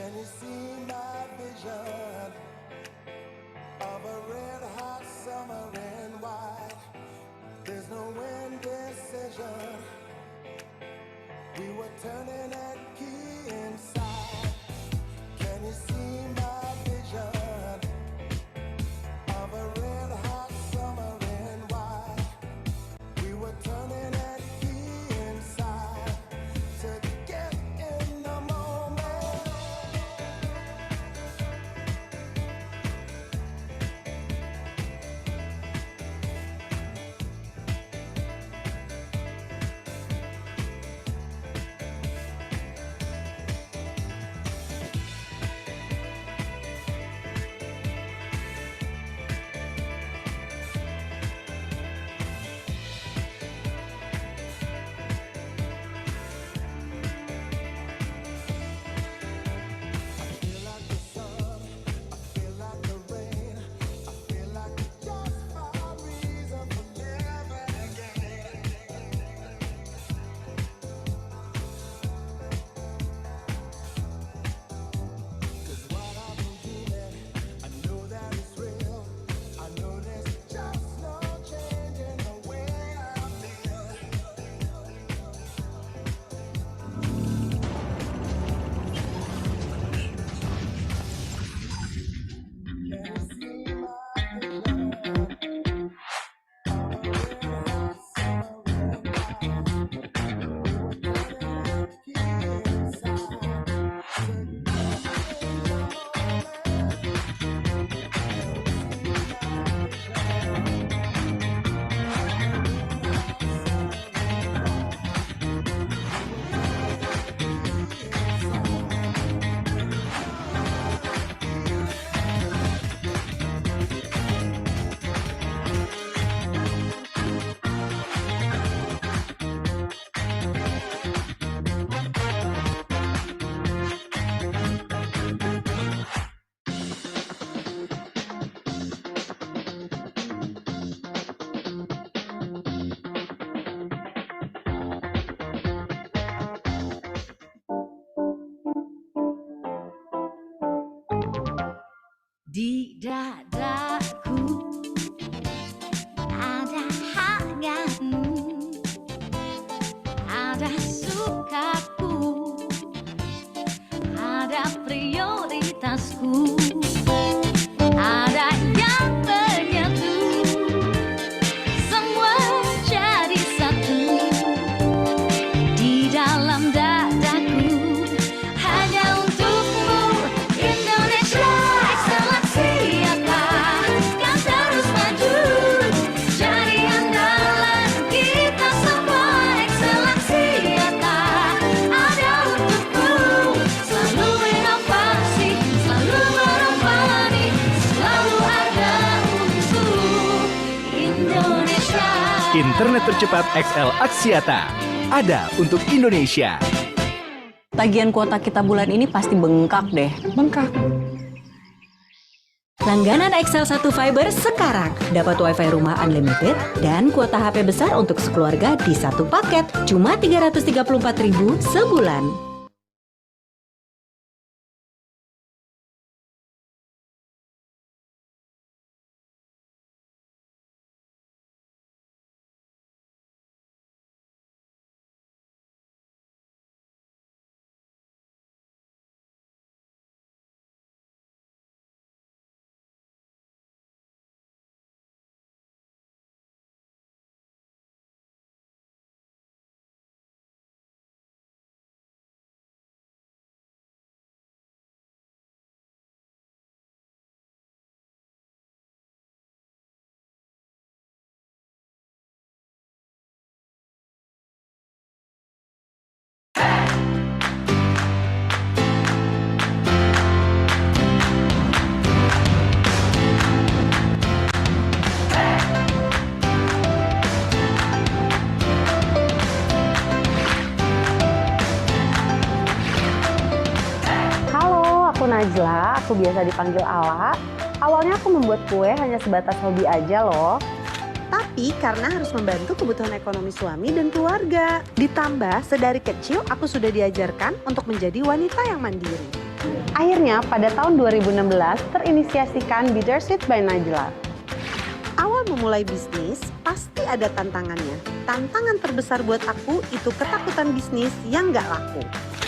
Can you see my vision of a red hot summer in white? There's no indecision. We were turning that key inside. Can you see my vision of a red hot summer in white? We were turning that key inside to get in the moment. Di dadaku ada hangatmu, ada sukaku, ada prioritasku, ada yang menyatu, semua jadi satu di dalam dadaku. Hanya untukmu Indonesia, ekseleksi nyata kan terus maju jadi andalan kita semua. Ekseleksi nyata ada untukmu, selalu inovasi, selalu berinovasi, selalu ada untuk Indonesia. Internet tercepat XL Axiata ada untuk Indonesia. Tagihan kuota kita bulan ini pasti bengkak deh. Bengkak. Langganan XL 1 Fiber sekarang dapat WiFi rumah unlimited dan kuota HP besar untuk sekeluarga di satu paket. Cuma 334.000 sebulan. Aku Najla, aku biasa dipanggil Ala. Awalnya aku membuat kue hanya sebatas hobi aja loh. Tapi karena harus membantu kebutuhan ekonomi suami dan keluarga. Ditambah sedari kecil aku sudah diajarkan untuk menjadi wanita yang mandiri. Akhirnya pada tahun 2016 terinisiasikan Bittersweet by Najla. Awal memulai bisnis pasti ada tantangannya. Tantangan terbesar buat aku itu ketakutan bisnis yang nggak laku.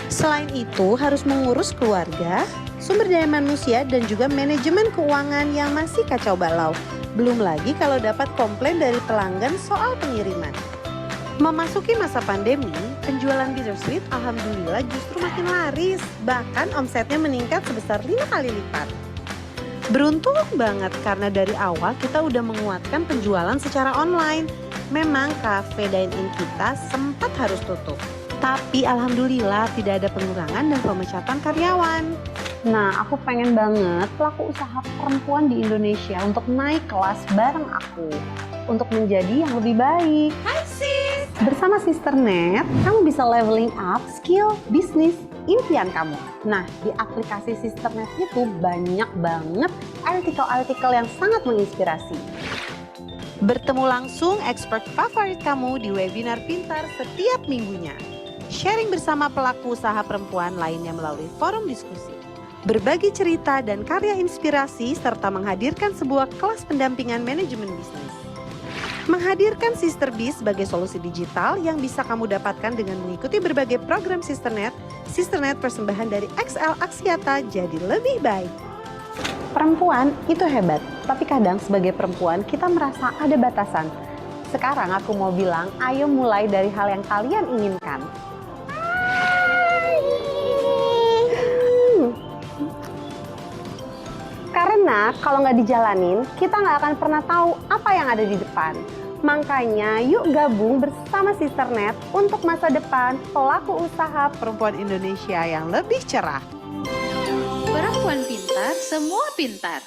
Selain itu harus mengurus keluarga, sumber daya manusia dan juga manajemen keuangan yang masih kacau balau. Belum lagi kalau dapat komplain dari pelanggan soal pengiriman. Memasuki masa pandemi, penjualan Bittersweet alhamdulillah justru makin laris. Bahkan omsetnya meningkat sebesar 5 kali lipat. Beruntung banget karena dari awal kita udah menguatkan penjualan secara online. Memang cafe dine-in kita sempat harus tutup. Tapi alhamdulillah tidak ada pengurangan dan pemecatan karyawan. Nah, aku pengen banget pelaku usaha perempuan di Indonesia untuk naik kelas bareng aku. Untuk menjadi yang lebih baik. Hai sis! Bersama Sister Net, kamu bisa leveling up skill bisnis impian kamu. Nah, di aplikasi Sister Net itu banyak banget artikel-artikel yang sangat menginspirasi. Bertemu langsung expert favorit kamu di webinar pintar setiap minggunya. Sharing bersama pelaku usaha perempuan lainnya melalui forum diskusi. Berbagi cerita dan karya inspirasi serta menghadirkan sebuah kelas pendampingan manajemen bisnis. Menghadirkan Sister Biz sebagai solusi digital yang bisa kamu dapatkan dengan mengikuti berbagai program Sisternet. Sisternet persembahan dari XL Axiata jadi lebih baik. Perempuan itu hebat, tapi kadang sebagai perempuan kita merasa ada batasan. Sekarang aku mau bilang, ayo mulai dari hal yang kalian inginkan. Karena kalau nggak dijalanin, kita nggak akan pernah tahu apa yang ada di depan. Makanya yuk gabung bersama Sisternet untuk masa depan pelaku usaha perempuan Indonesia yang lebih cerah. Perempuan pintar, semua pintar.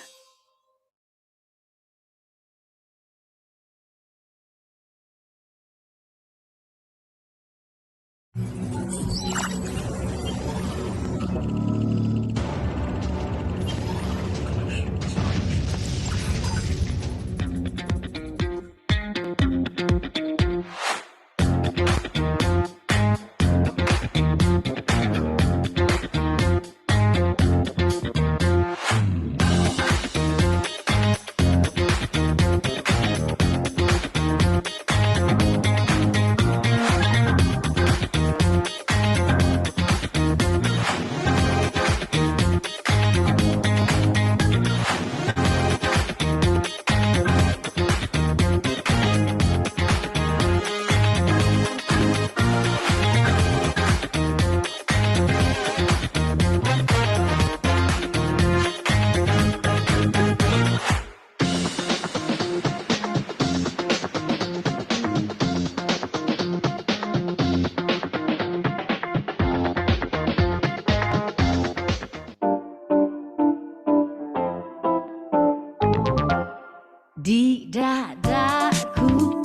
Di dadaku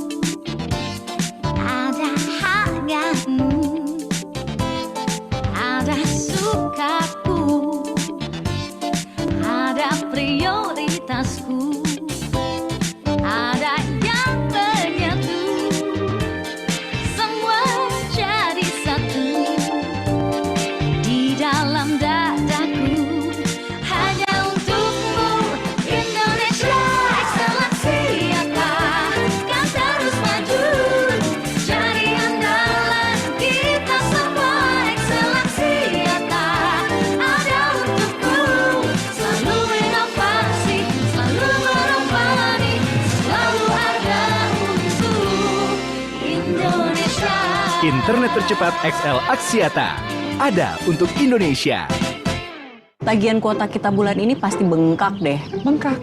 ada hangatmu, ada sukaku, ada prioritasku, ada yang menyatu, semua jadi satu. Di dalam dadaku hanya untukmu, Indonesia. Internet tercepat XL Axiata. Ada untuk Indonesia. Tagihan kuota kita bulan ini pasti bengkak deh. Bengkak.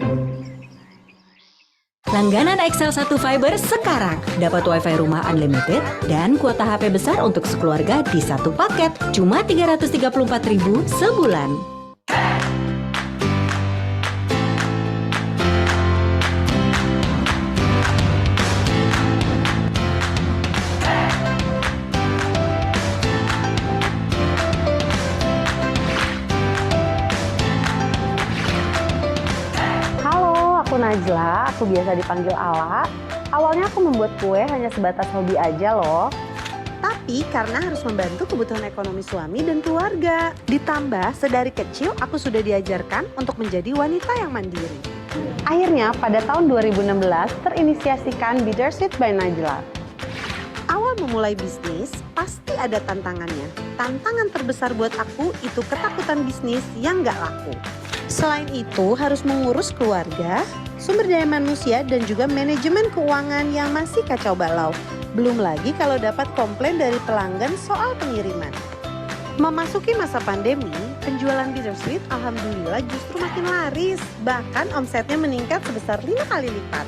Langganan XL 1 Fiber sekarang. Dapat WiFi rumah unlimited dan kuota HP besar untuk sekeluarga di satu paket. Cuma 334.000 sebulan. Aku Najla, aku biasa dipanggil Ala. Awalnya aku membuat kue hanya sebatas hobi aja loh. Tapi karena harus membantu kebutuhan ekonomi suami dan keluarga. Ditambah sedari kecil aku sudah diajarkan untuk menjadi wanita yang mandiri. Akhirnya pada tahun 2016 terinisiasikan Bittersweet by Najla. Awal memulai bisnis pasti ada tantangannya. Tantangan terbesar buat aku itu ketakutan bisnis yang gak laku. Selain itu harus mengurus keluarga, sumber daya manusia dan juga manajemen keuangan yang masih kacau balau. Belum lagi kalau dapat komplain dari pelanggan soal pengiriman. Memasuki masa pandemi, penjualan Bittersweet alhamdulillah justru makin laris. Bahkan omsetnya meningkat sebesar 5 kali lipat.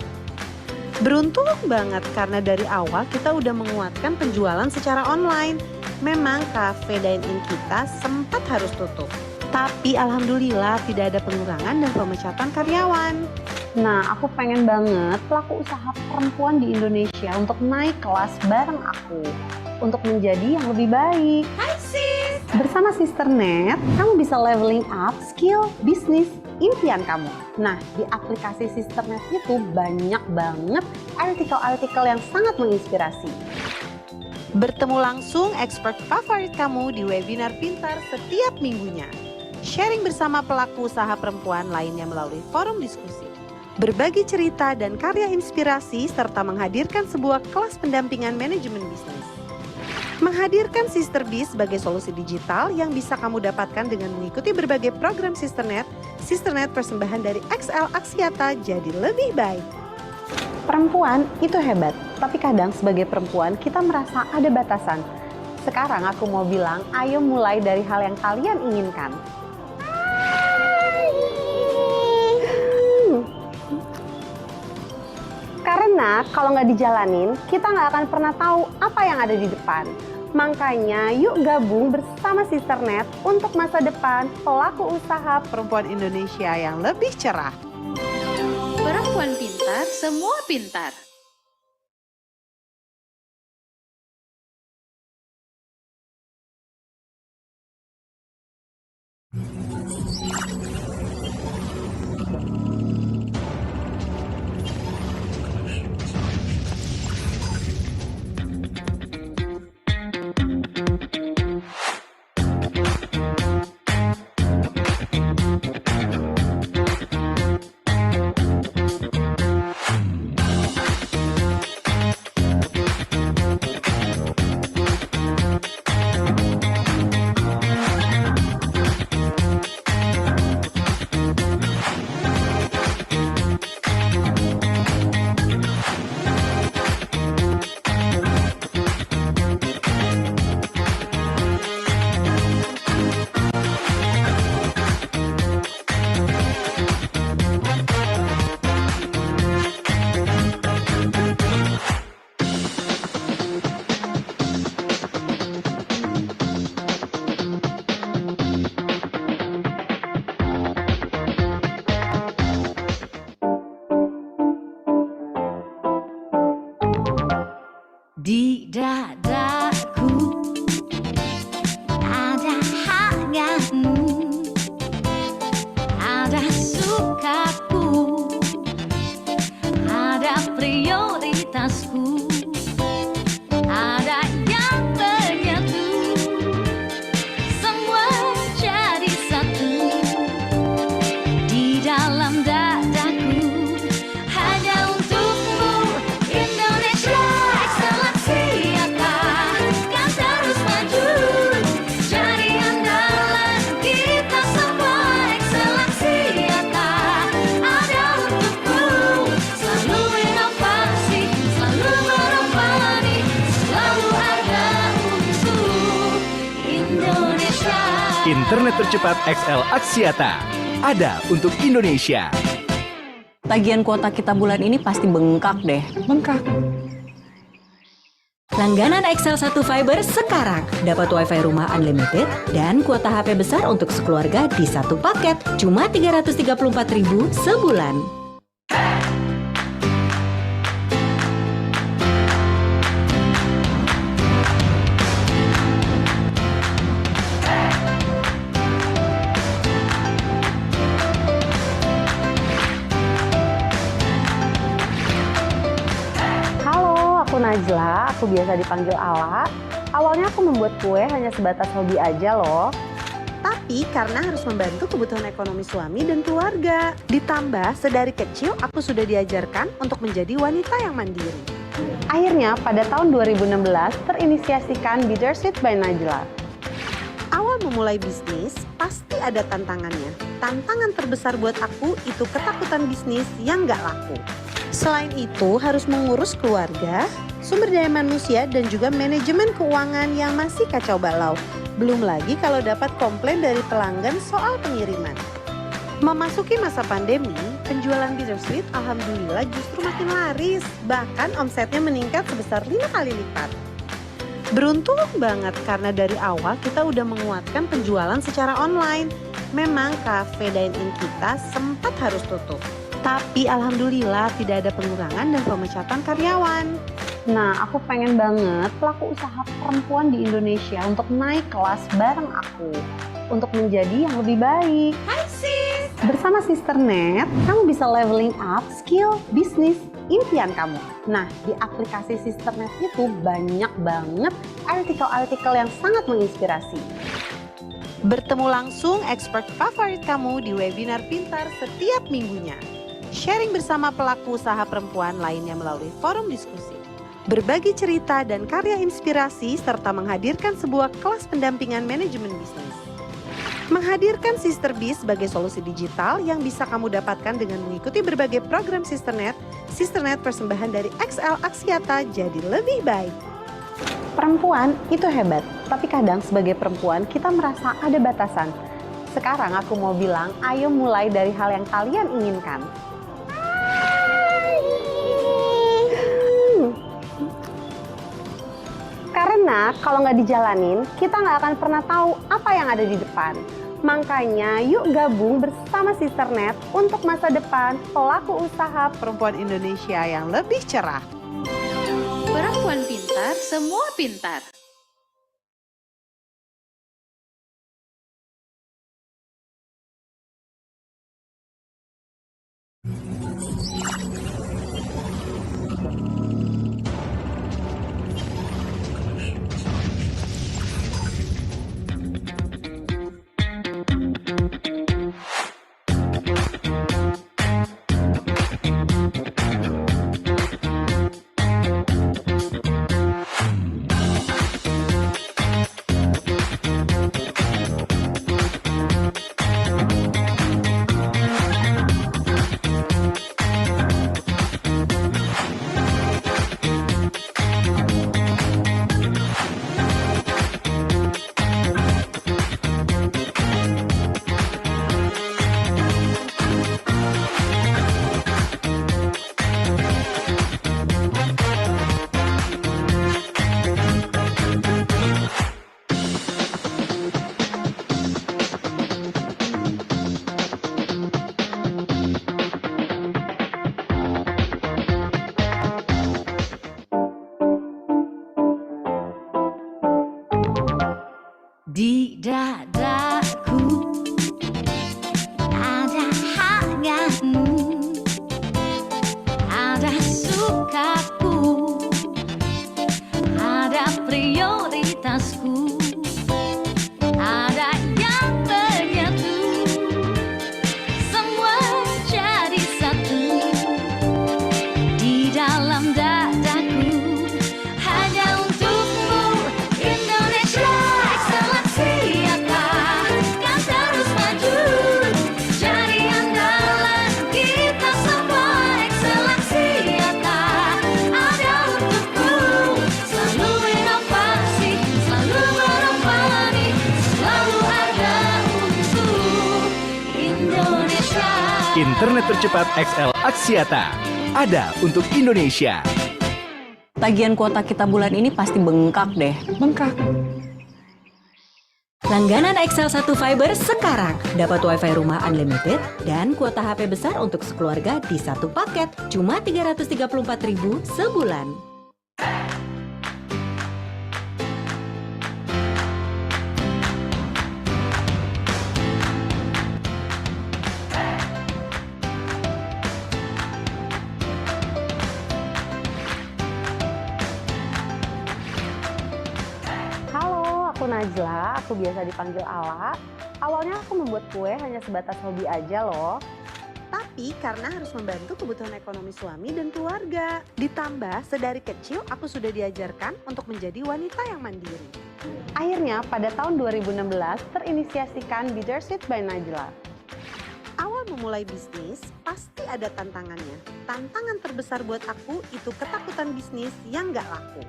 Beruntung banget karena dari awal kita udah menguatkan penjualan secara online. Memang cafe dine-in kita sempat harus tutup. Tapi alhamdulillah tidak ada pengurangan dan pemecatan karyawan. Nah, aku pengen banget pelaku usaha perempuan di Indonesia untuk naik kelas bareng aku. Untuk menjadi yang lebih baik. Hai sis! Bersama Sisternet, kamu bisa leveling up skill, bisnis, impian kamu. Nah, di aplikasi Sisternet itu banyak banget artikel-artikel yang sangat menginspirasi. Bertemu langsung expert favorit kamu di webinar pintar setiap minggunya. Sharing bersama pelaku usaha perempuan lainnya melalui forum diskusi. Berbagi cerita dan karya inspirasi serta menghadirkan sebuah kelas pendampingan manajemen bisnis. Menghadirkan Sister Biz sebagai solusi digital yang bisa kamu dapatkan dengan mengikuti berbagai program Sisternet. Sisternet persembahan dari XL Axiata jadi lebih baik. Perempuan itu hebat, tapi kadang sebagai perempuan kita merasa ada batasan. Sekarang aku mau bilang, ayo mulai dari hal yang kalian inginkan. Karena kalau nggak dijalanin, kita nggak akan pernah tahu apa yang ada di depan. Makanya yuk gabung bersama Sisternet untuk masa depan pelaku usaha perempuan Indonesia yang lebih cerah. Perempuan pintar, semua pintar. Di dadaku ada hangatmu, ada sukaku, ada prioritasku, ada yang menyatu, semua jadi satu. Di dalam dadaku hanya untukmu, Indonesia. Internet tercepat XL Axiata. Ada untuk Indonesia. Tagihan kuota kita bulan ini pasti bengkak deh. Bengkak. Langganan XL 1 Fiber sekarang. Dapat wifi rumah unlimited dan kuota HP besar untuk sekeluarga di satu paket. Cuma 334.000 sebulan. Halo, aku Najla, aku biasa dipanggil Ala. Awalnya aku membuat kue hanya sebatas hobi aja loh. Tapi karena harus membantu kebutuhan ekonomi suami dan keluarga. Ditambah sedari kecil aku sudah diajarkan untuk menjadi wanita yang mandiri. Akhirnya pada tahun 2016 terinisiasikan Bittersweet by Najla. Awal memulai bisnis pasti ada tantangannya. Tantangan terbesar buat aku itu ketakutan bisnis yang gak laku. Selain itu harus mengurus keluarga, sumber daya manusia dan juga manajemen keuangan yang masih kacau balau. Belum lagi kalau dapat komplain dari pelanggan soal pengiriman. Memasuki masa pandemi, penjualan Bittersweet alhamdulillah justru makin laris. Bahkan omsetnya meningkat sebesar 5 kali lipat. Beruntung banget karena dari awal kita udah menguatkan penjualan secara online. Memang cafe dine-in kita sempat harus tutup. Tapi alhamdulillah tidak ada pengurangan dan pemecatan karyawan. Nah, aku pengen banget pelaku usaha perempuan di Indonesia untuk naik kelas bareng aku. Untuk menjadi yang lebih baik. Hai sis! Bersama Sisternet, kamu bisa leveling up skill, bisnis, impian kamu. Nah, di aplikasi Sisternet itu banyak banget artikel-artikel yang sangat menginspirasi. Bertemu langsung expert favorit kamu di webinar pintar setiap minggunya. Sharing bersama pelaku usaha perempuan lainnya melalui forum diskusi. Berbagi cerita dan karya inspirasi serta menghadirkan sebuah kelas pendampingan manajemen bisnis. Menghadirkan Sister Biz sebagai solusi digital yang bisa kamu dapatkan dengan mengikuti berbagai program Sisternet. Sisternet persembahan dari XL Axiata jadi lebih baik. Perempuan itu hebat, tapi kadang sebagai perempuan kita merasa ada batasan. Sekarang aku mau bilang, ayo mulai dari hal yang kalian inginkan. Karena kalau nggak dijalanin, kita nggak akan pernah tahu apa yang ada di depan. Makanya yuk gabung bersama Sisternet untuk masa depan pelaku usaha perempuan Indonesia yang lebih cerah. Perempuan pintar, semua pintar. Di dadaku ada hangatmu, ada sukaku, ada prioritasku, ada yang menyatu, semua jadi satu. Di dalam dadaku hanya untukmu Indonesia. Internet tercepat XL Axiata. Ada untuk Indonesia. Tagihan kuota kita bulan ini pasti bengkak deh. Bengkak. Langganan XL 1 Fiber sekarang. Dapat WiFi rumah unlimited dan kuota HP besar untuk sekeluarga di satu paket. Cuma 334.000 sebulan. aku Najla, aku biasa dipanggil Ala. Awalnya aku membuat kue hanya sebatas hobi aja loh. Tapi karena harus membantu kebutuhan ekonomi suami dan keluarga. Ditambah sedari kecil aku sudah diajarkan untuk menjadi wanita yang mandiri. Akhirnya pada tahun 2016 terinisiasikan Bittersweet by Najla. Awal memulai bisnis pasti ada tantangannya. Tantangan terbesar buat aku itu ketakutan bisnis yang gak laku.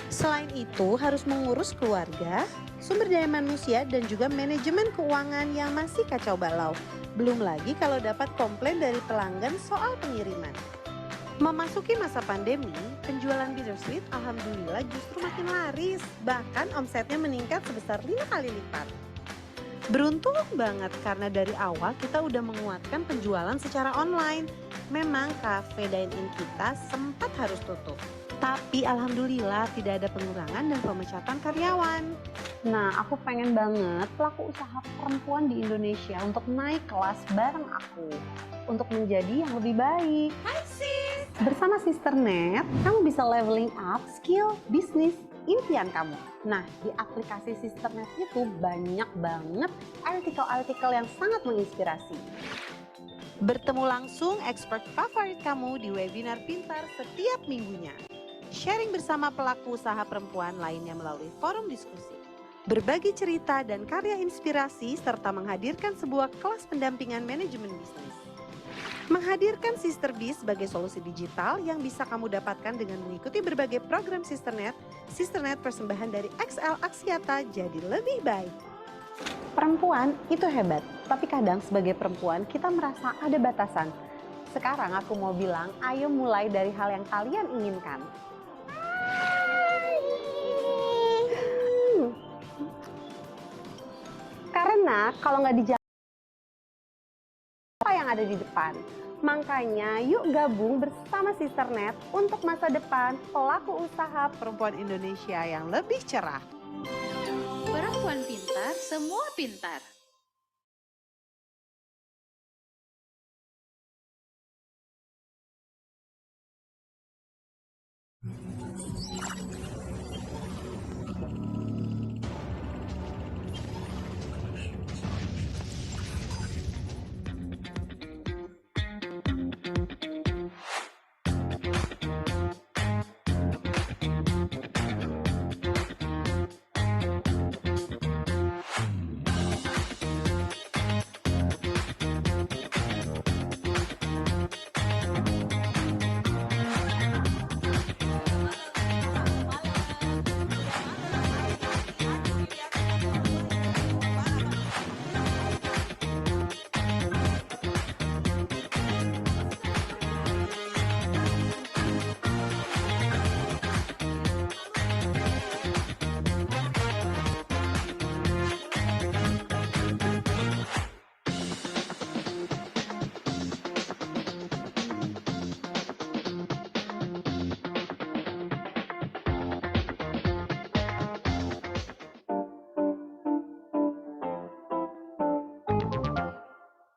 Selain itu harus mengurus keluarga, sumber daya manusia dan juga manajemen keuangan yang masih kacau balau. Belum lagi kalau dapat komplain dari pelanggan soal pengiriman. Memasuki masa pandemi, penjualan Bittersweet alhamdulillah justru makin laris. Bahkan omsetnya meningkat sebesar 5 kali lipat. Beruntung banget karena dari awal kita udah menguatkan penjualan secara online. Memang cafe dine-in kita sempat harus tutup. Tapi alhamdulillah tidak ada pengurangan dan pemecatan karyawan. Nah, aku pengen banget pelaku usaha perempuan di Indonesia untuk naik kelas bareng aku. Untuk menjadi yang lebih baik. Hai sis! Bersama Sister Net, kamu bisa leveling up skill bisnis impian kamu. Nah, di aplikasi Sister Net itu banyak banget artikel-artikel yang sangat menginspirasi. Bertemu langsung expert favorit kamu di webinar pintar setiap minggunya. Sharing bersama pelaku usaha perempuan lainnya melalui forum diskusi. Berbagi cerita dan karya inspirasi serta menghadirkan sebuah kelas pendampingan manajemen bisnis. Menghadirkan Sister Biz sebagai solusi digital yang bisa kamu dapatkan dengan mengikuti berbagai program Sisternet persembahan dari XL Axiata jadi lebih baik. Perempuan itu hebat, tapi kadang sebagai perempuan kita merasa ada batasan. Sekarang aku mau bilang, ayo mulai dari hal yang kalian inginkan. Karena kalau nggak dijalankan, apa yang ada di depan? Makanya yuk gabung bersama Sisternet untuk masa depan pelaku usaha perempuan Indonesia yang lebih cerah. Perempuan pintar, semua pintar.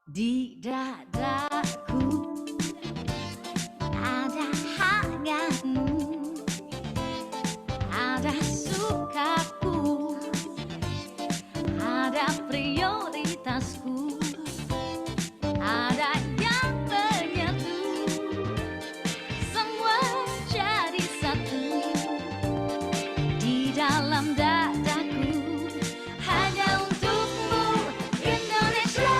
Di dadaku ada hangatmu, ada sukaku, ada prioritasku, ada yang menyatu, semua jadi satu di dalam dadaku. Hanya untukmu Indonesia.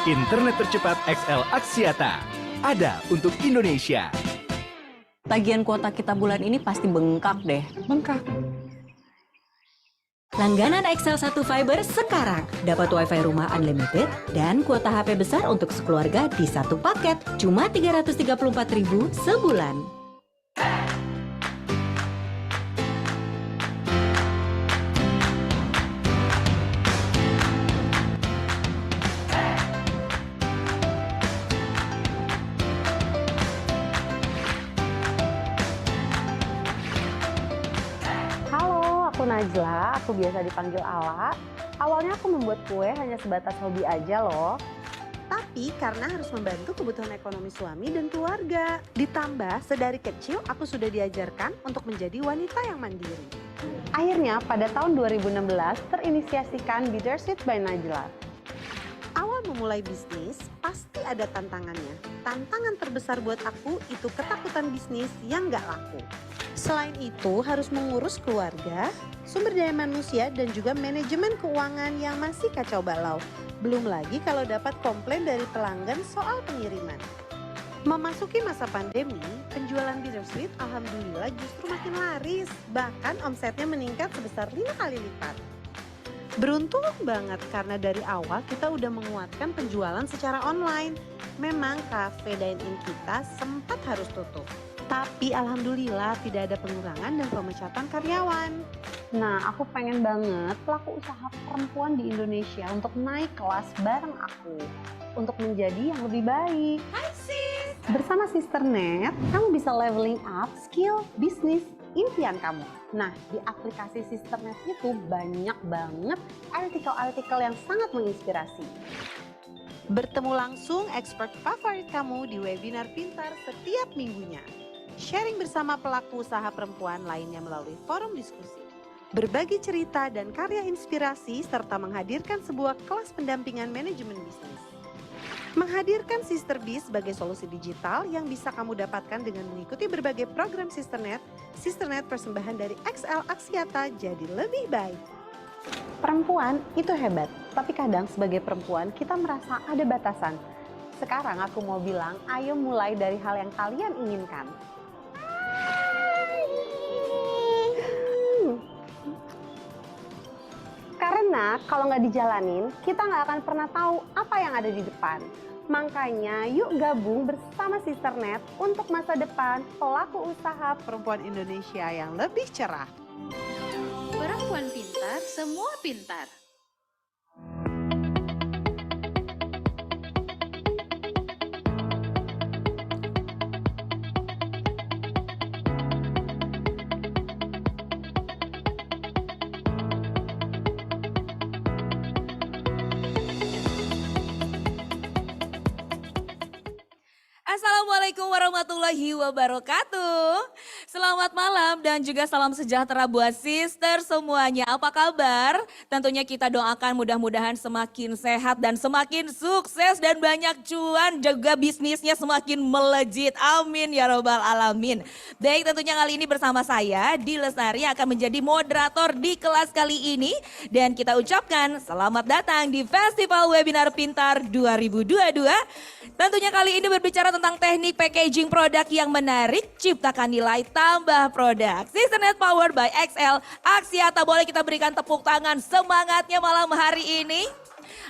Internet tercepat XL Axiata. Ada untuk Indonesia. Tagihan kuota kita bulan ini pasti bengkak deh. Bengkak. Langganan XL 1 Fiber sekarang. Dapat WiFi rumah unlimited dan kuota HP besar untuk sekeluarga di satu paket. Cuma 334.000 sebulan. Najla, aku biasa dipanggil Ala. Awalnya aku membuat kue hanya sebatas hobi aja loh. Tapi karena harus membantu kebutuhan ekonomi suami dan keluarga. Ditambah sedari kecil aku sudah diajarkan untuk menjadi wanita yang mandiri. Akhirnya pada tahun 2016 terinisiasikan Bittersweet by Najla. Awal memulai bisnis pasti ada tantangannya. Tantangan terbesar buat aku itu ketakutan bisnis yang gak laku. Selain itu harus mengurus keluarga, sumber daya manusia dan juga manajemen keuangan yang masih kacau balau. Belum lagi kalau dapat komplain dari pelanggan soal pengiriman. Memasuki masa pandemi, penjualan Bittersweet alhamdulillah justru makin laris. Bahkan omsetnya meningkat sebesar 5 kali lipat. Beruntung banget karena dari awal kita udah menguatkan penjualan secara online. Memang cafe dine-in kita sempat harus tutup. Tapi alhamdulillah tidak ada pengurangan dan pemecatan karyawan. Nah, aku pengen banget pelaku usaha perempuan di Indonesia untuk naik kelas bareng aku. Untuk menjadi yang lebih baik. Hai sis! Bersama Sisternet, kamu bisa leveling up skill, bisnis, impian kamu. Nah, di aplikasi Sisternet itu banyak banget artikel-artikel yang sangat menginspirasi. Bertemu langsung expert favorit kamu di webinar pintar setiap minggunya. Sharing bersama pelaku usaha perempuan lainnya melalui forum diskusi. Berbagi cerita dan karya inspirasi serta menghadirkan sebuah kelas pendampingan manajemen bisnis. Menghadirkan Sister Biz sebagai solusi digital yang bisa kamu dapatkan dengan mengikuti berbagai program Sisternet. Sisternet persembahan dari XL Axiata jadi lebih baik. Perempuan itu hebat, tapi kadang sebagai perempuan kita merasa ada batasan. Sekarang aku mau bilang, ayo mulai dari hal yang kalian inginkan. Karena kalau nggak dijalanin, kita nggak akan pernah tahu apa yang ada di depan. Makanya yuk gabung bersama Sisternet untuk masa depan pelaku usaha perempuan Indonesia yang lebih cerah. Perempuan pintar, semua pintar. Assalamualaikum warahmatullahi wabarakatuh. Selamat malam dan juga salam sejahtera buat sister semuanya. Apa kabar? Tentunya kita doakan mudah-mudahan semakin sehat dan semakin sukses dan banyak cuan, juga bisnisnya semakin melejit. Amin ya robbal alamin. Baik, tentunya kali ini bersama saya Di Lestari akan menjadi moderator di kelas kali ini. Dan kita ucapkan selamat datang di Festival Webinar Pintar 2022. Tentunya kali ini berbicara tentang teknik packaging produk yang menarik, ciptakan nilai tambah produk. Sisternet Powered by XL Axiata, boleh kita berikan tepuk tangan semangatnya malam hari ini.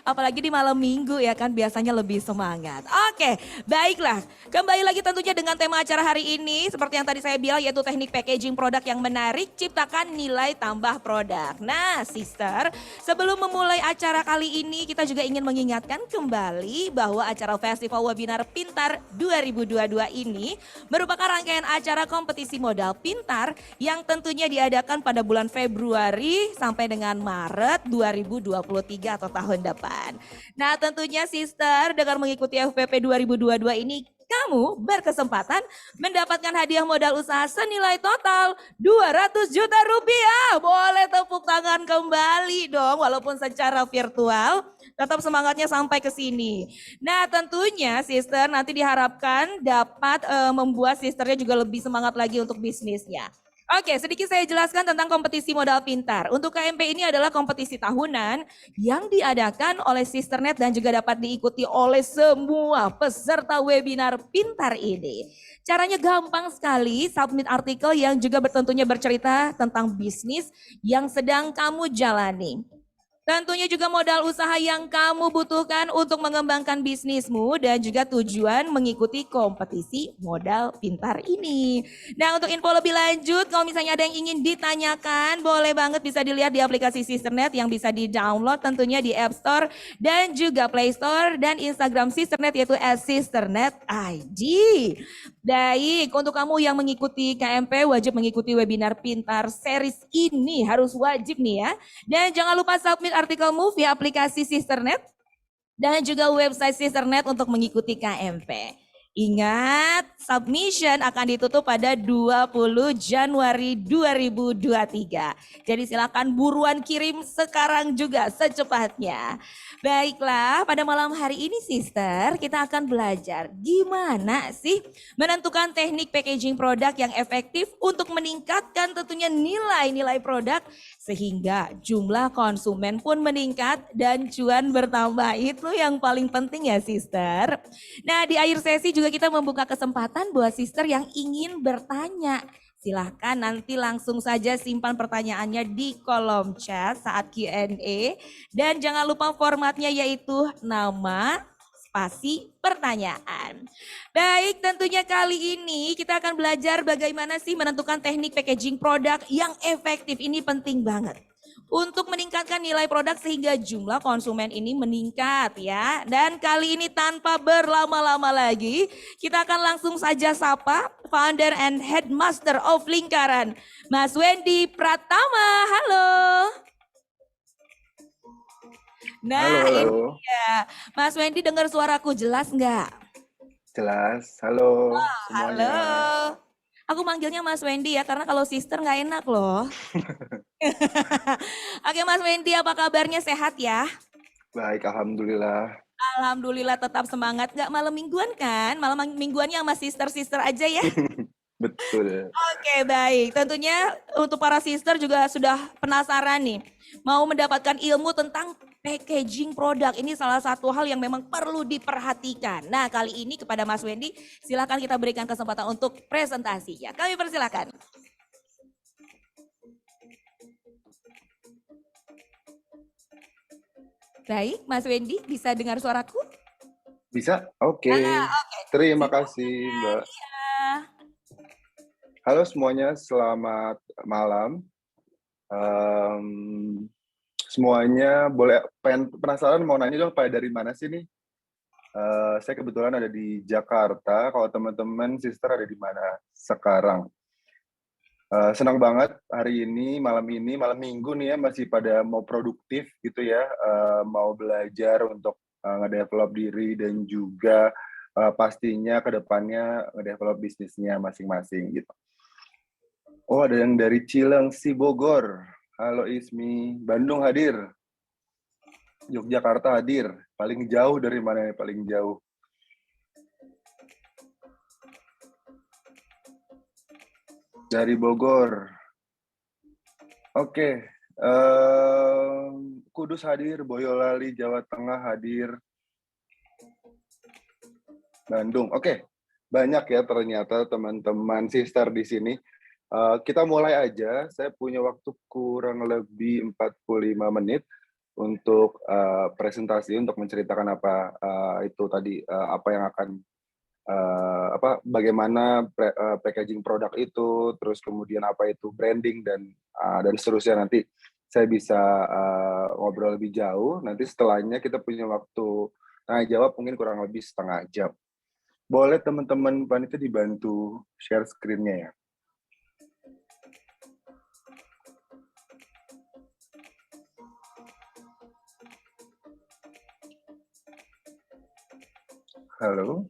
Apalagi di malam minggu ya kan, biasanya lebih semangat. Oke, baiklah. Kembali lagi tentunya dengan tema acara hari ini. Seperti yang tadi saya bilang, yaitu teknik packaging produk yang menarik, ciptakan nilai tambah produk. Nah sister, sebelum memulai acara kali ini, kita juga ingin mengingatkan kembali bahwa acara Festival Webinar Pintar 2022 ini merupakan rangkaian acara kompetisi modal pintar yang tentunya diadakan pada bulan Februari sampai dengan Maret 2023 atau tahun depan. Nah tentunya sister, dengan mengikuti FPP 2022 ini kamu berkesempatan mendapatkan hadiah modal usaha senilai total 200 juta rupiah. Boleh tepuk tangan kembali dong walaupun secara virtual. Tetap semangatnya sampai ke sini. Nah tentunya sister nanti diharapkan dapat membuat sisternya juga lebih semangat lagi untuk bisnisnya. Oke, sedikit saya jelaskan tentang kompetisi modal pintar. Untuk KMP ini adalah kompetisi tahunan yang diadakan oleh Sisternet dan juga dapat diikuti oleh semua peserta webinar pintar ini. Caranya gampang sekali, submit artikel yang juga tentunya bercerita tentang bisnis yang sedang kamu jalani. Tentunya juga modal usaha yang kamu butuhkan untuk mengembangkan bisnismu dan juga tujuan mengikuti kompetisi modal pintar ini. Nah, untuk info lebih lanjut, kalau misalnya ada yang ingin ditanyakan, boleh banget bisa dilihat di aplikasi Sisternet yang bisa di-download tentunya di App Store dan juga Play Store dan Instagram Sisternet yaitu @sisternet_id. Baik, untuk kamu yang mengikuti KMP wajib mengikuti webinar pintar series ini, harus wajib nih ya. Dan jangan lupa submit artikelmu via aplikasi Sisternet dan juga website Sisternet untuk mengikuti KMP. Ingat, submission akan ditutup pada 20 Januari 2023. Jadi silakan buruan kirim sekarang juga secepatnya. Baiklah, pada malam hari ini Sister, kita akan belajar gimana sih menentukan teknik packaging produk yang efektif untuk meningkatkan tentunya nilai-nilai produk sehingga jumlah konsumen pun meningkat dan cuan bertambah. Itu yang paling penting ya Sister. Nah, di akhir sesi juga kita membuka kesempatan buat Sister yang ingin bertanya. Silahkan nanti langsung saja simpan pertanyaannya di kolom chat saat Q&A. Dan jangan lupa formatnya yaitu nama, spasi, pertanyaan. Baik, tentunya kali ini kita akan belajar bagaimana sih menentukan teknik packaging produk yang efektif. Ini penting banget. Untuk meningkatkan nilai produk sehingga jumlah konsumen ini meningkat ya. Dan kali ini tanpa berlama-lama lagi, kita akan langsung saja sapa Founder and Headmaster of Lingkaran, Mas Wendy Pratama. Halo. Nah, ini Halo, dia. Mas Wendy dengar suaraku jelas nggak? jelas. Halo Halo. semuanya. Aku manggilnya Mas Wendy ya, karena kalau sister nggak enak loh. Oke Mas Wendy, apa kabarnya, sehat ya? Baik, alhamdulillah. Alhamdulillah tetap semangat. Nggak malam mingguan kan? Malam mingguannya sama sister-sister aja ya? Betul. Oke baik, tentunya untuk para sister juga sudah penasaran nih. Mau mendapatkan ilmu tentang packaging produk. Ini salah satu hal yang memang perlu diperhatikan. Nah kali ini kepada Mas Wendy, silakan kita berikan kesempatan untuk presentasinya. Kami persilakan. Baik, Mas Wendy bisa dengar suaraku? Bisa? Oke. Oke. Terima kasih, Mbak. Iya. Halo semuanya, selamat malam. Semuanya boleh penasaran mau nanya dong, pada dari mana sih nih? Saya kebetulan ada di Jakarta. Kalau teman-teman sister ada di mana sekarang? Senang banget hari ini, malam minggu nih ya, masih pada mau produktif gitu ya, mau belajar untuk ngedevelop diri dan juga pastinya ke depannya ngedevelop bisnisnya masing-masing gitu. Oh, ada yang dari Cilengsi Bogor. Halo Ismi, Bandung hadir. Yogyakarta hadir. Paling jauh dari mana nih? Paling jauh. Dari Bogor. Oke. Kudus hadir, Boyolali, Jawa Tengah hadir. Bandung. Oke. Banyak ya ternyata teman-teman sister di sini. Kita mulai aja. Saya punya waktu kurang lebih 45 menit untuk presentasi, untuk menceritakan apa itu tadi, apa yang akan bagaimana packaging produk itu, terus kemudian apa itu branding dan seterusnya. Nanti saya bisa ngobrol lebih jauh. Nanti setelahnya kita punya waktu tanya jawab mungkin kurang lebih setengah jam. Boleh teman-teman panitia dibantu share screen-nya ya. Halo.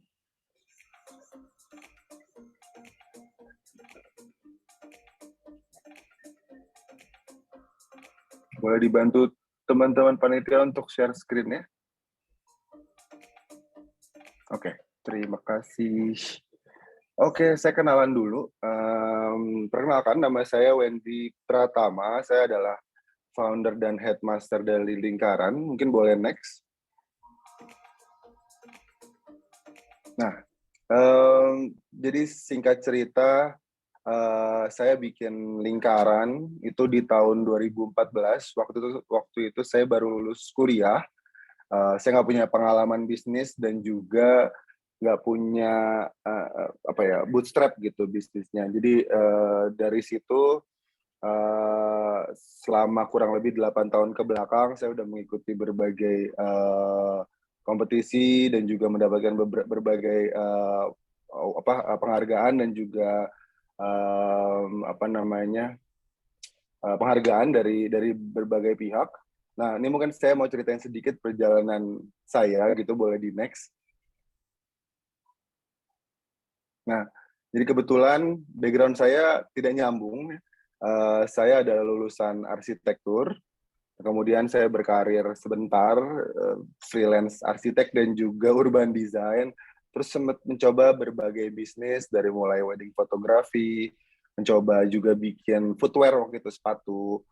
Boleh dibantu teman-teman panitia untuk share screen-nya? Oke, terima kasih. Oke, saya kenalan dulu. Perkenalkan, nama saya Wendy Pratama. Saya adalah founder dan headmaster dari Lingkaran. Mungkin boleh next. Nah, jadi singkat cerita, saya bikin lingkaran itu di tahun 2014. Waktu itu saya baru lulus kuliah. Saya nggak punya pengalaman bisnis dan juga nggak punya bootstrap gitu bisnisnya. Jadi dari situ selama kurang lebih 8 tahun ke belakang saya udah mengikuti berbagai kompetisi dan juga mendapatkan berbagai penghargaan dan juga penghargaan dari berbagai pihak. Nah, ini mungkin saya mau ceritain sedikit perjalanan saya gitu, boleh di next. Nah, jadi kebetulan background saya tidak nyambung. Saya adalah lulusan arsitektur, kemudian saya berkarir sebentar, freelance arsitek dan juga urban design, terus sempat mencoba berbagai bisnis dari mulai wedding fotografi, mencoba juga bikin footwear waktu itu, sepatu.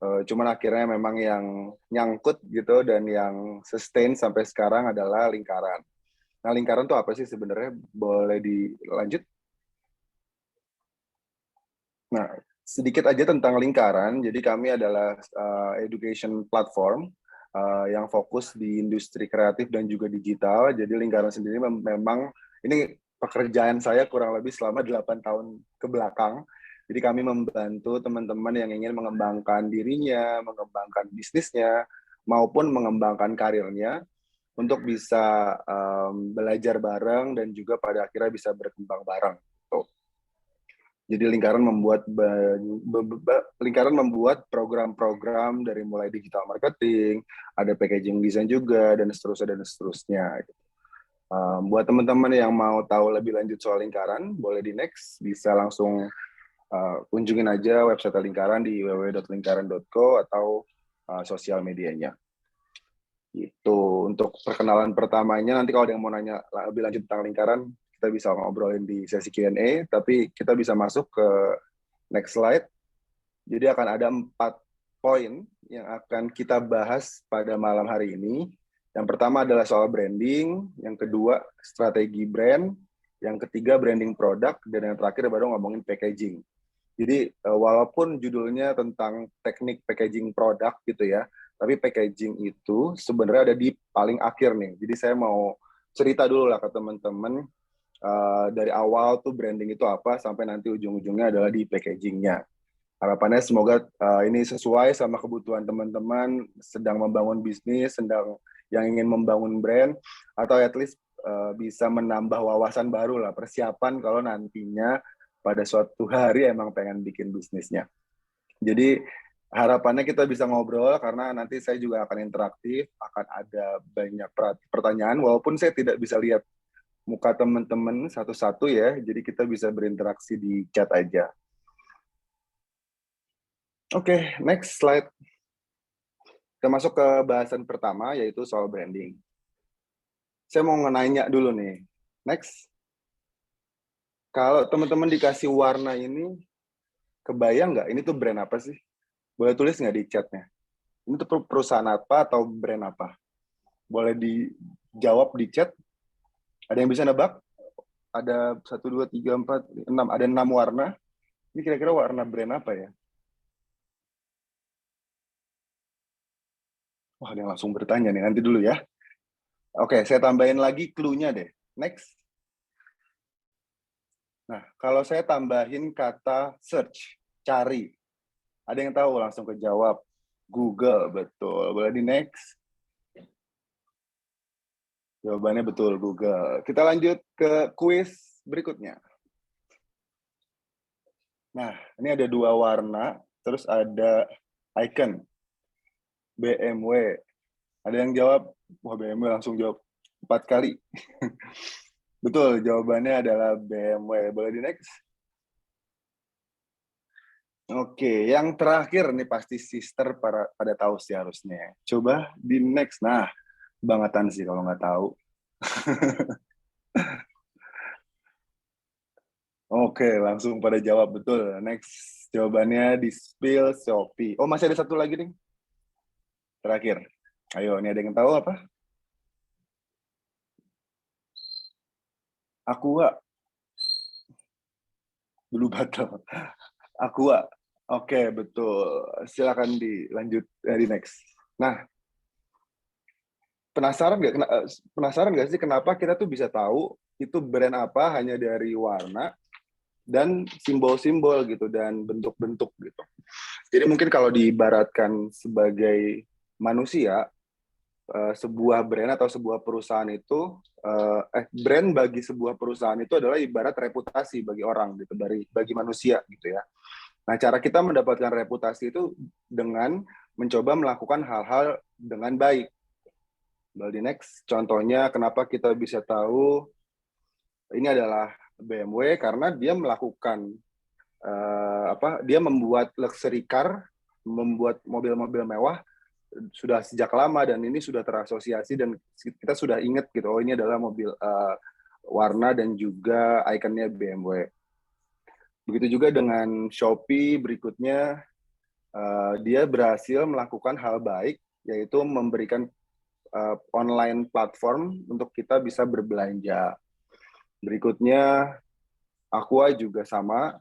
Cuman akhirnya memang yang nyangkut gitu dan yang sustain sampai sekarang adalah lingkaran. Nah, lingkaran tuh apa sih sebenarnya? Boleh dilanjut? Nah, sedikit aja tentang lingkaran. Jadi kami adalah education platform yang fokus di industri kreatif dan juga digital. Jadi lingkaran sendiri memang ini pekerjaan saya kurang lebih selama 8 tahun ke belakang. Jadi kami membantu teman-teman yang ingin mengembangkan dirinya, mengembangkan bisnisnya, maupun mengembangkan karirnya untuk bisa belajar bareng dan juga pada akhirnya bisa berkembang bareng. Jadi lingkaran membuat program-program dari mulai digital marketing, ada packaging design juga, dan seterusnya. Buat teman-teman yang mau tahu lebih lanjut soal lingkaran, boleh di next, bisa langsung kunjungin aja website lingkaran di www.lingkaran.co atau sosial medianya. Itu untuk perkenalan pertamanya. Nanti kalau ada yang mau nanya lebih lanjut tentang lingkaran, kita bisa ngobrolin di sesi Q&A, tapi kita bisa masuk ke next slide. Jadi akan ada 4 poin yang akan kita bahas pada malam hari ini. Yang pertama adalah soal branding, yang kedua strategi brand, yang ketiga branding produk, dan yang terakhir baru ngomongin packaging. Jadi walaupun judulnya tentang teknik packaging produk gitu ya, tapi packaging itu sebenarnya ada di paling akhir nih. Jadi saya mau cerita dulu lah ke teman-teman dari awal tuh branding itu apa sampai nanti ujung-ujungnya adalah di packagingnya. Harapannya semoga ini sesuai sama kebutuhan teman-teman sedang membangun bisnis, yang ingin membangun brand, atau at least bisa menambah wawasan baru lah, persiapan kalau nantinya pada suatu hari emang pengen bikin bisnisnya. Jadi harapannya kita bisa ngobrol karena nanti saya juga akan interaktif, akan ada banyak pertanyaan, walaupun saya tidak bisa lihat muka teman-teman satu-satu ya, jadi kita bisa berinteraksi di chat aja. Oke, next slide. Kita masuk ke bahasan pertama, yaitu soal branding. Saya mau nanya dulu nih, next. Kalau teman-teman dikasih warna ini, kebayang nggak ini tuh brand apa sih? Boleh tulis nggak di chatnya? Ini tuh perusahaan apa atau brand apa? Boleh dijawab di chat. Ada yang bisa nebak? Ada 1, 2, 3, 4, 6. Ada 6 warna. Ini kira-kira warna brand apa ya? Wah, ada yang langsung bertanya nih. Nanti dulu ya. Oke, saya tambahin lagi clue-nya deh. Next. Nah, kalau saya tambahin kata search, cari. Ada yang tahu langsung kejawab. Google, betul. Boleh di next. Jawabannya betul, Google. Kita lanjut ke kuis berikutnya. Nah, ini ada 2 warna, terus ada icon. BMW. Ada yang jawab, wah BMW langsung jawab 4 kali. Betul, jawabannya adalah BMW. Boleh di next? Oke, yang terakhir nih pasti sister pada tahu sih harusnya. Coba di next. Nah, bangetan sih kalau nggak tahu. Oke, langsung pada jawab betul. Next, jawabannya di Spill Shopee. Oh, masih ada satu lagi nih. Terakhir. Ayo, ini ada yang tahu apa? Aqua. Blue Bottle. Aqua. Oke, betul. Silakan dilanjut di next. Nah, penasaran nggak sih kenapa kita tuh bisa tahu itu brand apa hanya dari warna dan simbol-simbol gitu dan bentuk-bentuk gitu. Jadi mungkin kalau diibaratkan sebagai manusia, sebuah brand atau sebuah perusahaan itu brand bagi sebuah perusahaan itu adalah ibarat reputasi bagi orang gitu, bagi manusia gitu ya. Nah, cara kita mendapatkan reputasi itu dengan mencoba melakukan hal-hal dengan baik. Di next, contohnya kenapa kita bisa tahu ini adalah BMW karena dia melakukan dia membuat luxury car, membuat mobil-mobil mewah sudah sejak lama dan ini sudah terasosiasi dan kita sudah ingat gitu, oh ini adalah mobil warna dan juga ikonnya BMW. Begitu juga dengan Shopee berikutnya, dia berhasil melakukan hal baik yaitu memberikan online platform untuk kita bisa berbelanja. Berikutnya Aqua juga sama,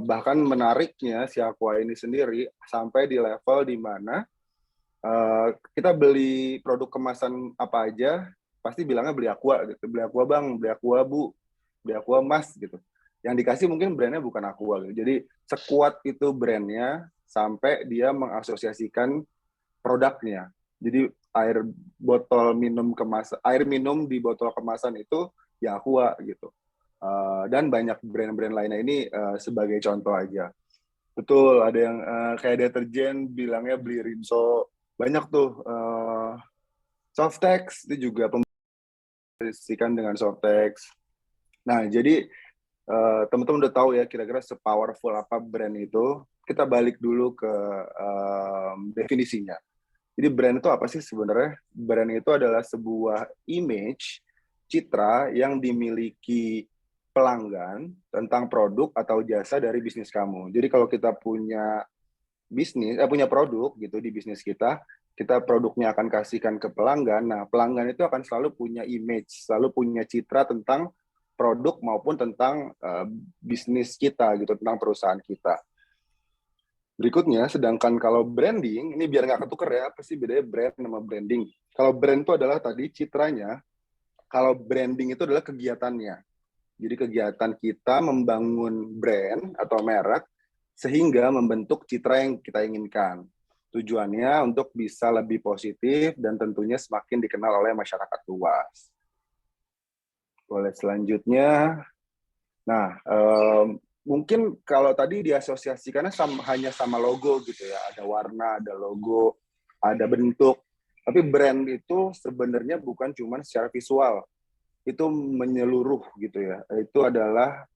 bahkan menariknya si Aqua ini sendiri sampai di level di mana kita beli produk kemasan apa aja pasti bilangnya beli Aqua gitu, beli Aqua bang, beli Aqua bu, beli Aqua mas gitu. Yang dikasih mungkin brandnya bukan Aqua gitu. Jadi sekuat itu brandnya sampai dia mengasosiasikan produknya. Jadi air minum di botol kemasan itu ya Aqua gitu. Dan banyak brand-brand lainnya ini sebagai contoh aja. Betul, ada yang kayak deterjen bilangnya beli Rinso. Banyak tuh Softex itu juga pembagikan dengan Softex. Nah, jadi teman-teman udah tahu ya kira-kira sepowerful apa brand itu. Kita balik dulu ke definisinya. Jadi brand itu apa sih sebenarnya? Brand itu adalah sebuah image, citra yang dimiliki pelanggan tentang produk atau jasa dari bisnis kamu. Jadi kalau kita punya punya produk gitu di bisnis kita produknya akan kasihkan ke pelanggan. Nah, pelanggan itu akan selalu punya image, selalu punya citra tentang produk maupun tentang bisnis kita gitu, tentang perusahaan kita. Berikutnya, sedangkan kalau branding, ini biar nggak ketuker ya, apa sih bedanya brand sama branding? Kalau brand itu adalah tadi citranya, kalau branding itu adalah kegiatannya. Jadi kegiatan kita membangun brand atau merek sehingga membentuk citra yang kita inginkan. Tujuannya untuk bisa lebih positif dan tentunya semakin dikenal oleh masyarakat luas. Boleh selanjutnya. Nah, mungkin kalau tadi diasosiasikannya hanya sama logo gitu ya. Ada warna, ada logo, ada bentuk. Tapi brand itu sebenarnya bukan cuma secara visual. Itu menyeluruh gitu ya. Itu adalah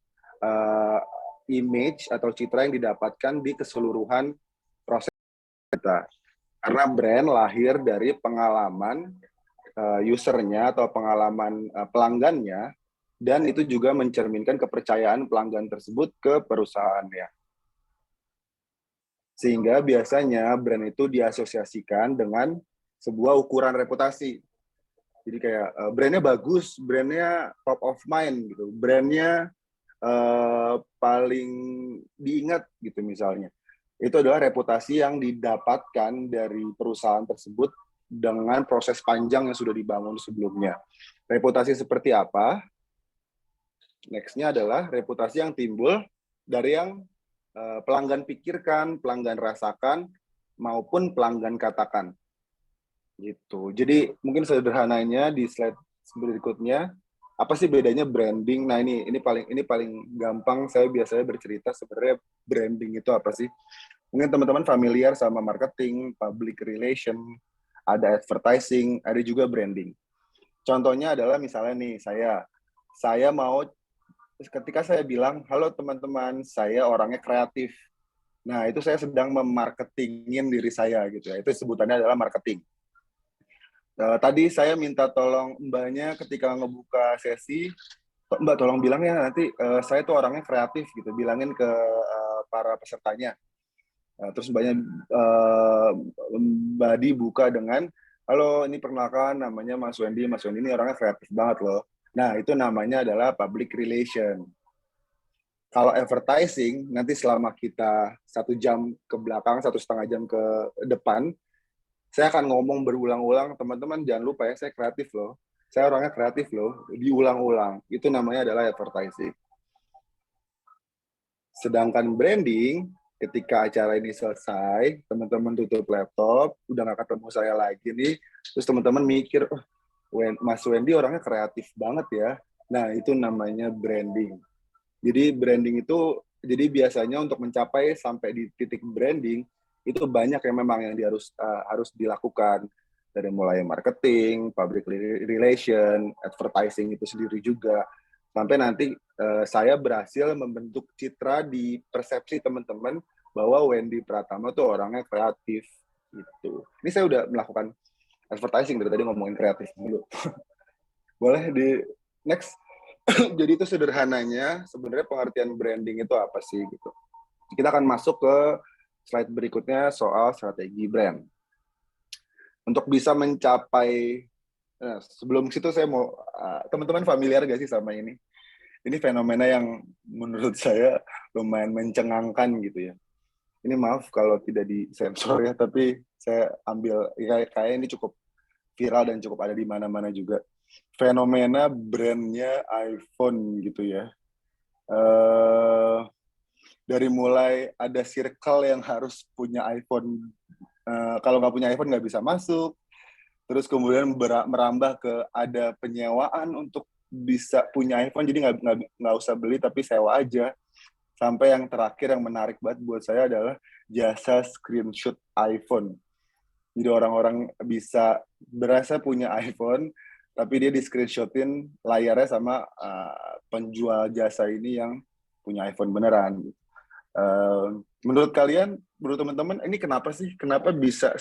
image atau citra yang didapatkan di keseluruhan proses kita. Karena brand lahir dari pengalaman usernya atau pengalaman pelanggannya, dan itu juga mencerminkan kepercayaan pelanggan tersebut ke perusahaannya. Sehingga biasanya brand itu diasosiasikan dengan sebuah ukuran reputasi. Jadi kayak brandnya bagus, brandnya top of mind gitu, brandnya paling diingat gitu misalnya. Itu adalah reputasi yang didapatkan dari perusahaan tersebut dengan proses panjang yang sudah dibangun sebelumnya. Reputasi seperti apa? Next-nya adalah reputasi yang timbul dari yang pelanggan pikirkan, pelanggan rasakan, maupun pelanggan katakan. Gitu. Jadi mungkin sederhananya di slide berikutnya, apa sih bedanya branding? Nah ini paling gampang saya biasanya bercerita sebenarnya branding itu apa sih? Mungkin teman-teman familiar sama marketing, public relation, ada advertising, ada juga branding. Contohnya adalah misalnya nih saya mau ketika saya bilang, halo teman-teman, saya orangnya kreatif. Nah itu saya sedang memarketingin diri saya gitu ya. Itu sebutannya adalah marketing. Tadi saya minta tolong mbaknya ketika ngebuka sesi, mbak tolong bilang ya nanti saya tuh orangnya kreatif gitu, bilangin ke para pesertanya. Terus mbaknya Mbak Di buka dengan, halo ini perkenalkan namanya Mas Wendy ini orangnya kreatif banget loh. Nah itu namanya adalah public relation. Kalau advertising, nanti selama kita 1 jam ke belakang, 1,5 jam ke depan, saya akan ngomong berulang-ulang, teman-teman jangan lupa ya, saya kreatif loh. Saya orangnya kreatif loh, diulang-ulang. Itu namanya adalah advertising. Sedangkan branding, ketika acara ini selesai, teman-teman tutup laptop, udah nggak ketemu saya lagi nih, terus teman-teman mikir, oh, Mas Wendy orangnya kreatif banget ya. Nah, itu namanya branding. Jadi branding itu, jadi biasanya untuk mencapai sampai di titik branding, itu banyak yang memang yang harus dilakukan. Dari mulai marketing, public relation, advertising itu sendiri juga. Sampai nanti saya berhasil membentuk citra di persepsi teman-teman bahwa Wendy Pratama tuh orangnya kreatif. Gitu. Ini saya udah melakukan advertising, dari tadi ngomongin kreatif dulu. Boleh di next? Jadi itu sederhananya sebenarnya pengertian branding itu apa sih gitu. Kita akan masuk ke slide berikutnya soal strategi brand. Untuk bisa mencapai, sebelum situ saya mau, teman-teman familiar gak sih sama ini? Ini fenomena yang menurut saya lumayan mencengangkan gitu ya. Ini maaf kalau tidak disensor ya, tapi saya ambil, ya, kayak ini cukup viral dan cukup ada di mana-mana juga. Fenomena brandnya iPhone gitu ya. Dari mulai ada circle yang harus punya iPhone, kalau nggak punya iPhone nggak bisa masuk. Terus kemudian merambah ke ada penyewaan untuk bisa punya iPhone, jadi nggak usah beli tapi sewa aja. Sampai yang terakhir yang menarik banget buat saya adalah jasa screenshot iPhone. Jadi orang-orang bisa berasa punya iPhone, tapi dia di-screenshotin layarnya sama penjual jasa ini yang punya iPhone beneran. Menurut kalian, menurut teman-teman, ini kenapa sih? Kenapa bisa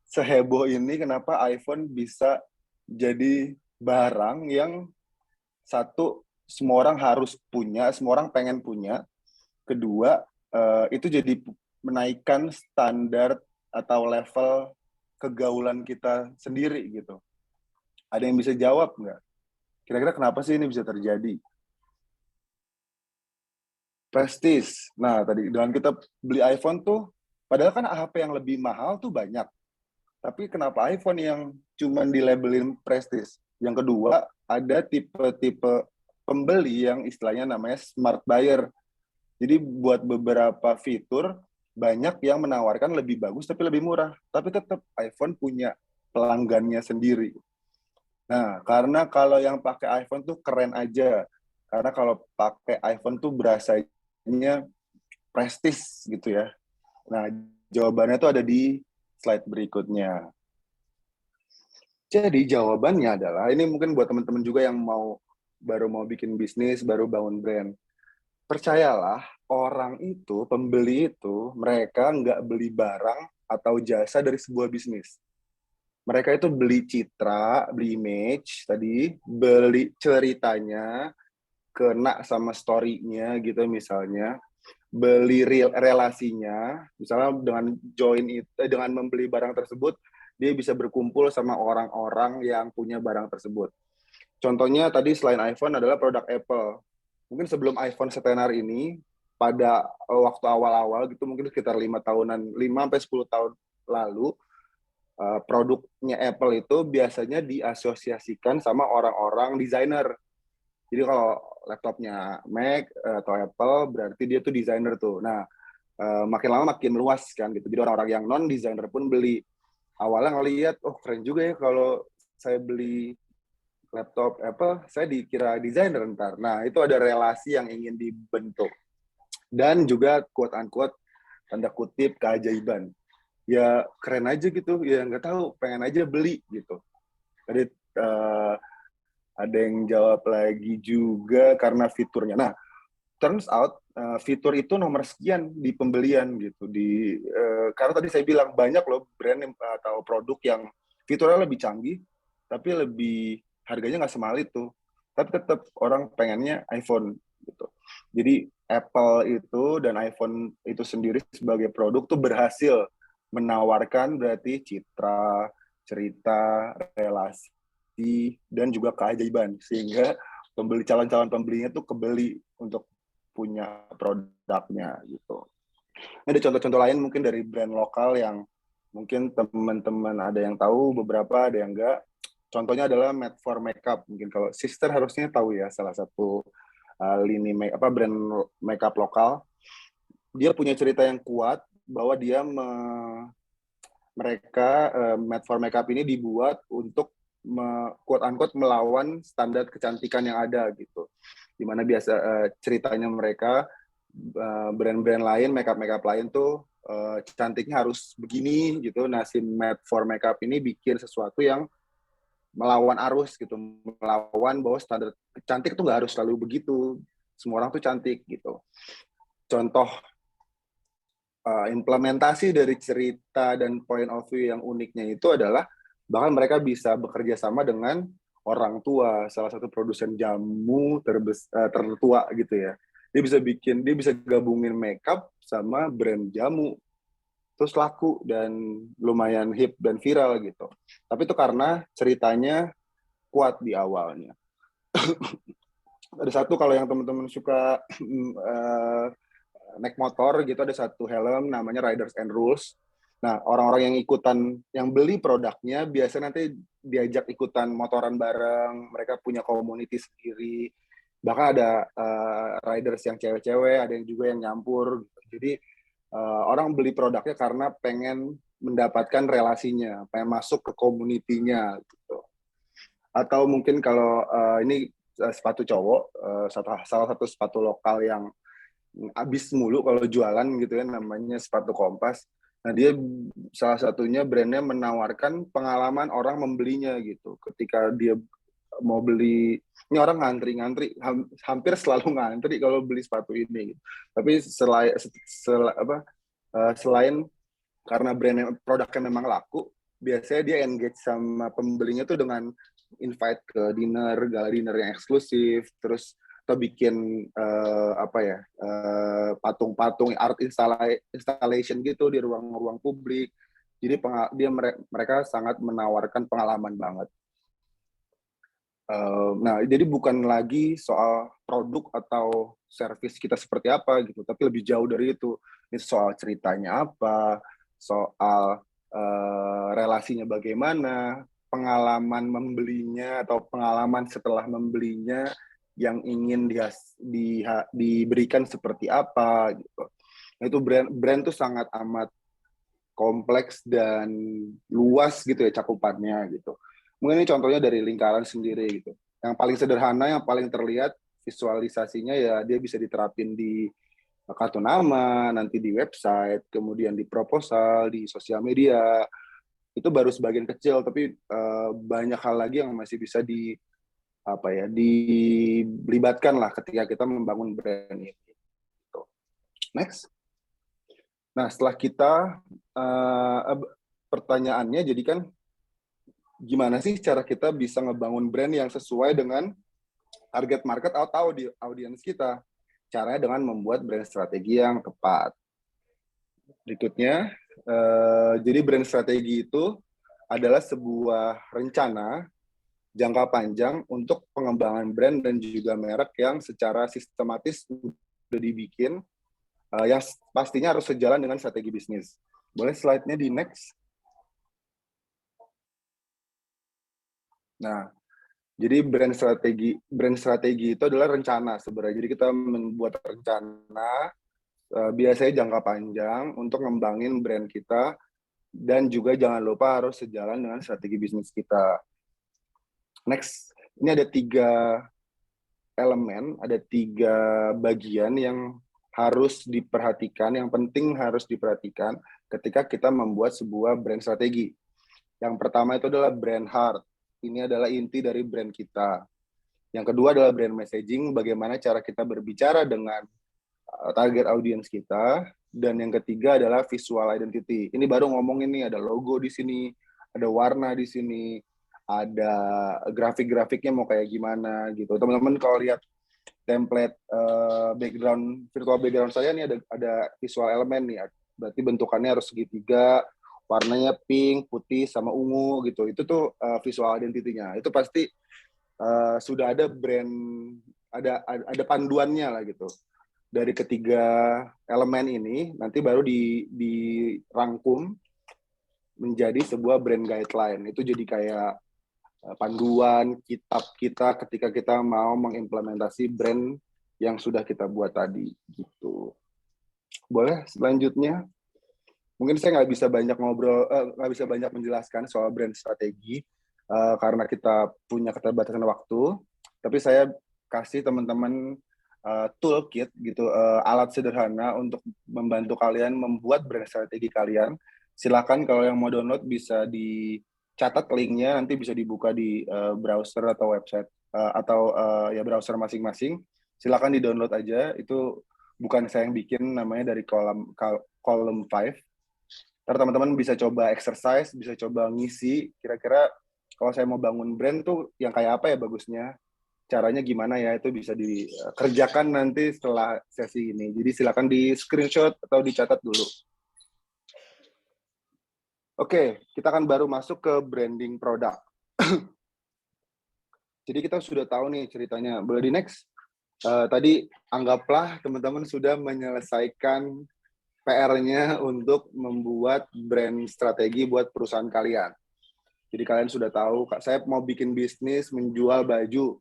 seheboh ini? Kenapa iPhone bisa jadi barang yang satu, semua orang harus punya, semua orang pengen punya. Kedua, itu jadi menaikkan standar atau level kegaulan kita sendiri gitu. Ada yang bisa jawab nggak? Kira-kira kenapa sih ini bisa terjadi? Prestis. Nah, tadi dengan kita beli iPhone tuh, padahal kan HP yang lebih mahal tuh banyak. Tapi kenapa iPhone yang cuman dilabelin prestis? Yang kedua, ada tipe-tipe pembeli yang istilahnya namanya smart buyer. Jadi buat beberapa fitur, banyak yang menawarkan lebih bagus tapi lebih murah. Tapi tetap iPhone punya pelanggannya sendiri. Nah, karena kalau yang pakai iPhone tuh keren aja. Karena kalau pakai iPhone tuh berasanya prestis gitu ya. Nah, jawabannya tuh ada di slide berikutnya. Jadi jawabannya adalah, ini mungkin buat teman-teman juga yang baru mau bikin bisnis, baru bangun brand. Percayalah, orang itu, pembeli itu, mereka nggak beli barang atau jasa dari sebuah bisnis. Mereka itu beli citra, beli image tadi, beli ceritanya, kena sama story-nya gitu misalnya, beli relasinya, misalnya dengan membeli barang tersebut, dia bisa berkumpul sama orang-orang yang punya barang tersebut. Contohnya tadi selain iPhone adalah produk Apple. Mungkin sebelum iPhone setenar ini, pada waktu awal-awal gitu, mungkin sekitar 5-10 tahun lalu, produknya Apple itu biasanya diasosiasikan sama orang-orang desainer. Jadi kalau laptopnya Mac atau Apple, berarti dia tuh desainer tuh. Nah, makin lama makin luas kan gitu. Jadi orang-orang yang non-desainer pun beli. Awalnya ngelihat, oh keren juga ya kalau saya beli laptop Apple, saya dikira desainer ntar. Nah, itu ada relasi yang ingin dibentuk. Dan juga quote-unquote, tanda kutip, keajaiban. Ya keren aja gitu, ya nggak tahu, pengen aja beli gitu. Tadi ada yang jawab lagi juga karena fiturnya. Nah, turns out fitur itu nomor sekian di pembelian gitu. Karena tadi saya bilang banyak loh brand atau produk yang fiturnya lebih canggih, tapi harganya nggak semahal itu. Tapi tetap orang pengennya iPhone gitu. Jadi Apple itu dan iPhone itu sendiri sebagai produk tuh berhasil menawarkan berarti citra, cerita, relasi, dan juga keajaiban. Sehingga calon-calon pembelinya tuh kebeli untuk punya produknya gitu. Ada contoh-contoh lain mungkin dari brand lokal yang mungkin teman-teman ada yang tahu, beberapa ada yang enggak. Contohnya adalah Made for Makeup. Mungkin kalau sister harusnya tahu ya, salah satu lini brand makeup lokal. Dia punya cerita yang kuat bahwa mereka Made for Makeup ini dibuat untuk quote unquote melawan standar kecantikan yang ada gitu. Dimana biasa ceritanya mereka brand-brand lain, makeup lain tuh cantiknya harus begini gitu. Nah, si Made for Makeup ini bikin sesuatu yang melawan arus gitu, melawan bahwa standar cantik tuh nggak harus selalu begitu. Semua orang tuh cantik gitu. Contoh implementasi dari cerita dan point of view yang uniknya itu adalah bahkan mereka bisa bekerja sama dengan orang tua, salah satu produsen jamu tertua gitu ya. Dia bisa gabungin makeup sama brand jamu. Terus laku dan lumayan hip dan viral gitu. Tapi itu karena ceritanya kuat di awalnya. Ada satu kalau yang teman-teman suka naik motor gitu, ada satu helm namanya Riders and Rules. Nah, orang-orang yang ikutan, yang beli produknya biasanya nanti diajak ikutan motoran bareng, mereka punya community sendiri. Bahkan ada riders yang cewek-cewek, ada yang juga yang nyampur. Jadi orang beli produknya karena pengen mendapatkan relasinya, pengen masuk ke komunitinya gitu. Atau mungkin kalau ini sepatu cowok, salah satu sepatu lokal yang habis mulu kalau jualan gitu ya, namanya sepatu Kompas. Nah, dia salah satunya brandnya menawarkan pengalaman orang membelinya gitu. Ketika dia mau beli, ini orang ngantri, hampir selalu ngantri kalau beli sepatu ini. Gitu. Tapi selain karena produknya memang laku, biasanya dia engage sama pembelinya tuh dengan invite ke gala dinner yang eksklusif, terus atau bikin patung-patung art installation gitu di ruang-ruang publik. Jadi mereka sangat menawarkan pengalaman banget. Nah, jadi bukan lagi soal produk atau service kita seperti apa gitu, tapi lebih jauh dari itu. Ini soal ceritanya apa, soal relasinya bagaimana, pengalaman membelinya atau pengalaman setelah membelinya yang ingin diberikan seperti apa gitu. Nah, itu brand tuh sangat amat kompleks dan luas gitu ya cakupannya gitu. Mungkin ini contohnya dari lingkaran sendiri gitu. Yang paling sederhana, yang paling terlihat visualisasinya ya dia bisa diterapin di kartu nama, nanti di website, kemudian di proposal, di sosial media. Itu baru sebagian kecil, tapi banyak hal lagi yang masih bisa dilibatkan lah ketika kita membangun brand ini. Next. Nah, setelah kita pertanyaannya jadi kan gimana sih cara kita bisa ngebangun brand yang sesuai dengan target market atau audiens kita? Caranya dengan membuat brand strategi yang tepat. Berikutnya, jadi brand strategi itu adalah sebuah rencana jangka panjang untuk pengembangan brand dan juga merek yang secara sistematis sudah dibikin, yang pastinya harus sejalan dengan strategi bisnis. Boleh slide-nya di next? Nah, jadi brand strategi itu adalah rencana sebenarnya. Jadi kita membuat rencana biasanya jangka panjang untuk ngembangin brand kita, dan juga jangan lupa harus sejalan dengan strategi bisnis kita. Next, ini ada 3 elemen, ada 3 bagian yang harus diperhatikan, yang penting harus diperhatikan ketika kita membuat sebuah brand strategi. Yang pertama itu adalah brand heart. Ini adalah inti dari brand kita. Yang kedua adalah brand messaging, bagaimana cara kita berbicara dengan target audience kita. Dan yang ketiga adalah visual identity. Ini baru ngomongin nih, ada logo di sini, ada warna di sini, ada grafik-grafiknya mau kayak gimana gitu. Teman-teman kalau lihat template virtual background saya nih ada visual element nih. Berarti bentukannya harus segitiga, warnanya pink, putih, sama ungu gitu. Itu tuh visual identity-nya. Itu pasti sudah ada brand, ada panduannya lah gitu. dari ketiga elemen ini nanti baru dirangkum menjadi sebuah brand guideline. Itu jadi kayak panduan kitab kita ketika kita mau mengimplementasi brand yang sudah kita buat tadi gitu. Boleh selanjutnya? Mungkin saya nggak bisa banyak ngobrol, nggak bisa banyak menjelaskan soal brand strategi karena kita punya keterbatasan waktu. Tapi saya kasih teman-teman toolkit gitu, alat sederhana untuk membantu kalian membuat brand strategi kalian. Silakan kalau yang mau download bisa dicatat linknya, nanti bisa dibuka di browser atau website atau ya browser masing-masing. Silakan di-download aja. Itu bukan saya yang bikin, namanya dari column 5. Ntar teman-teman bisa coba exercise, bisa coba ngisi, kira-kira kalau saya mau bangun brand tuh yang kayak apa ya bagusnya, caranya gimana ya, itu bisa dikerjakan nanti setelah sesi ini. Jadi silakan di screenshot atau dicatat dulu. Oke, kita akan baru masuk ke branding produk. Jadi kita sudah tahu nih ceritanya. Boleh di next? Tadi anggaplah teman-teman sudah menyelesaikan PR-nya untuk membuat brand strategi buat perusahaan kalian. Jadi kalian sudah tahu, saya mau bikin bisnis menjual baju.